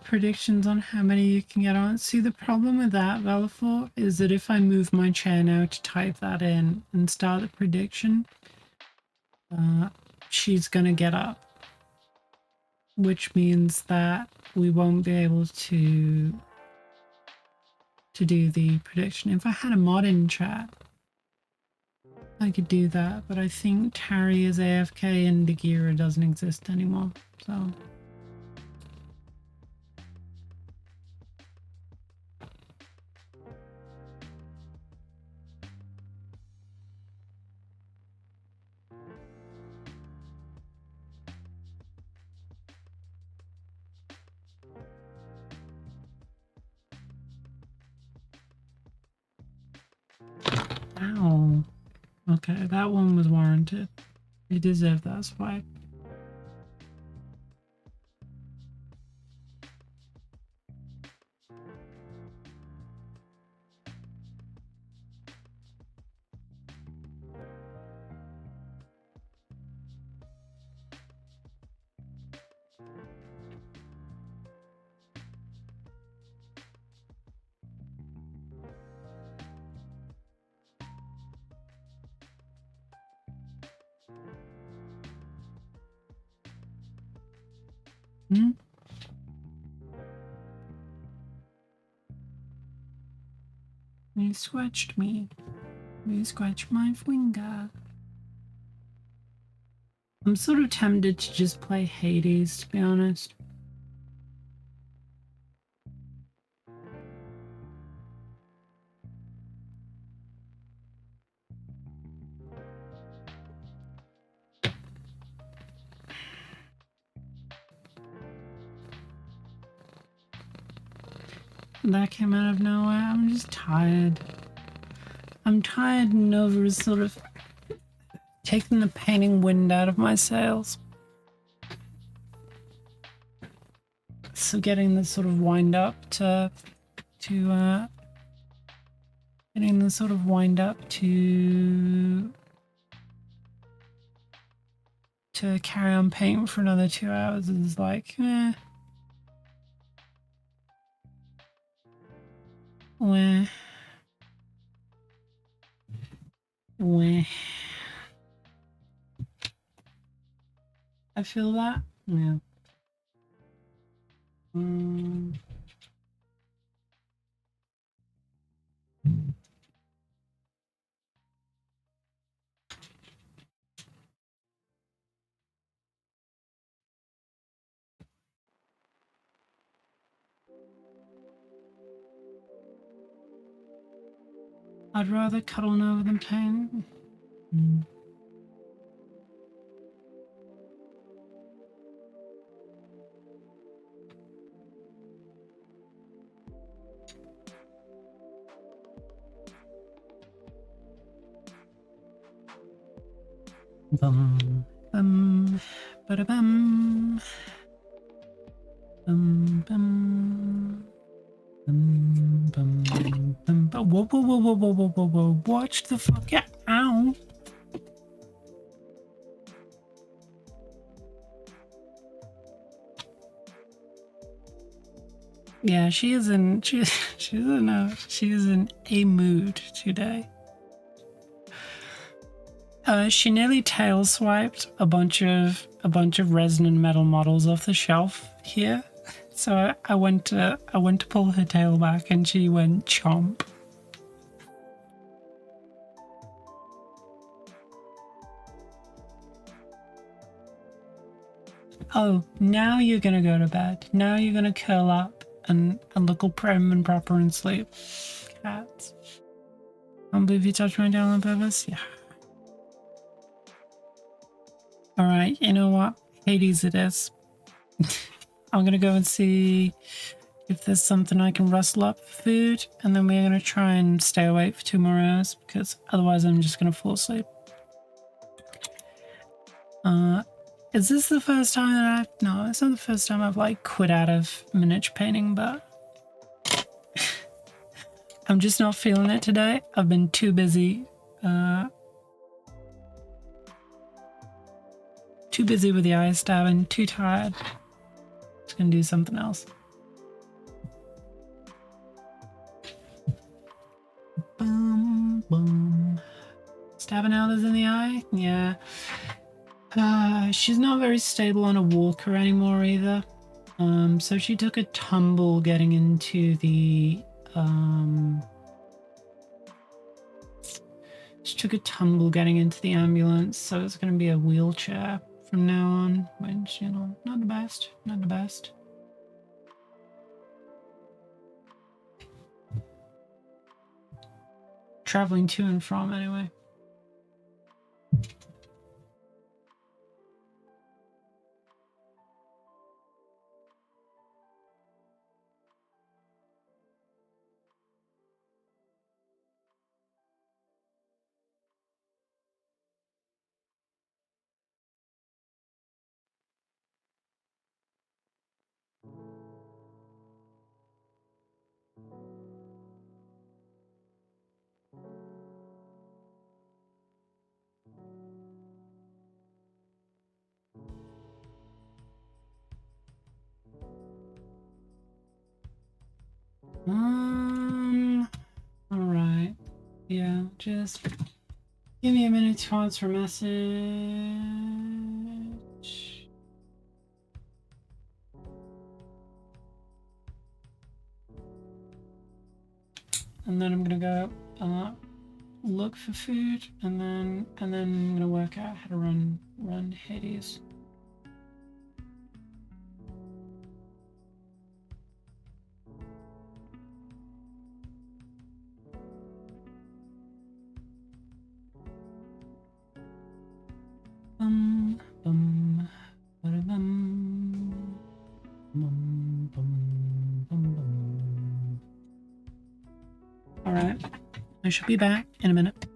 A: Predictions on how many you can get on. See, the problem with that, Velafor, is that if I move my chair now to type that in and start the prediction, she's gonna get up, which means that we won't be able to do the prediction. If I had a mod in chat, I could do that, but I think Tarry is AFK and Dagira doesn't exist anymore, so... Ow. Okay, that one was warranted. He deserved that spike. Hmm? You scratched me. You scratched my finger. I'm sort of tempted to just play Hades, to be honest. That came out of nowhere. I'm just tired. I'm tired and Nova is sort of taking the painting wind out of my sails. So getting the sort of wind up to getting the sort of wind up to carry on painting for another 2 hours is like, weh. I feel that. Yeah. I'd rather cuddle Nova than paint. Bum, bum, ba-da-bum. Bum, bum. Bum, bum, bum, bum. Whoa, whoa, whoa, whoa, whoa, whoa, whoa, whoa. Watch the fuck out. Ow. Yeah, she is in a mood today. She nearly tail swiped a bunch of resonant metal models off the shelf here. So I went to pull her tail back and she went chomp. Oh, now you're gonna go to bed. Now you're gonna curl up and look all prim and proper and sleep. Cats. I don't believe you touched my tail on purpose. Yeah. All right. You know what? Hades, it is. I'm gonna go and see if there's something I can rustle up for food, and then we're gonna try and stay awake for 2 more hours because otherwise I'm just gonna fall asleep. Is this the first time that no, it's not the first time I've like quit out of miniature painting, but I'm just not feeling it today. I've been too busy. Too busy with the eye stabbing, too tired. Just gonna do something else. Boom, boom. Stabbing others in the eye? Yeah. She's not very stable on a walker anymore either. So she took a tumble getting into the ambulance, so it's gonna be a wheelchair from now on, which, you know, not the best. Not the best. Traveling to and from anyway. All right. Yeah, just give me a minute to answer a message. And then I'm gonna go look for food, and then I'm gonna work out how to run Hades. Bum, bum, ba-da-bum. Bum, bum, bum, bum. All right, I should be back in a minute.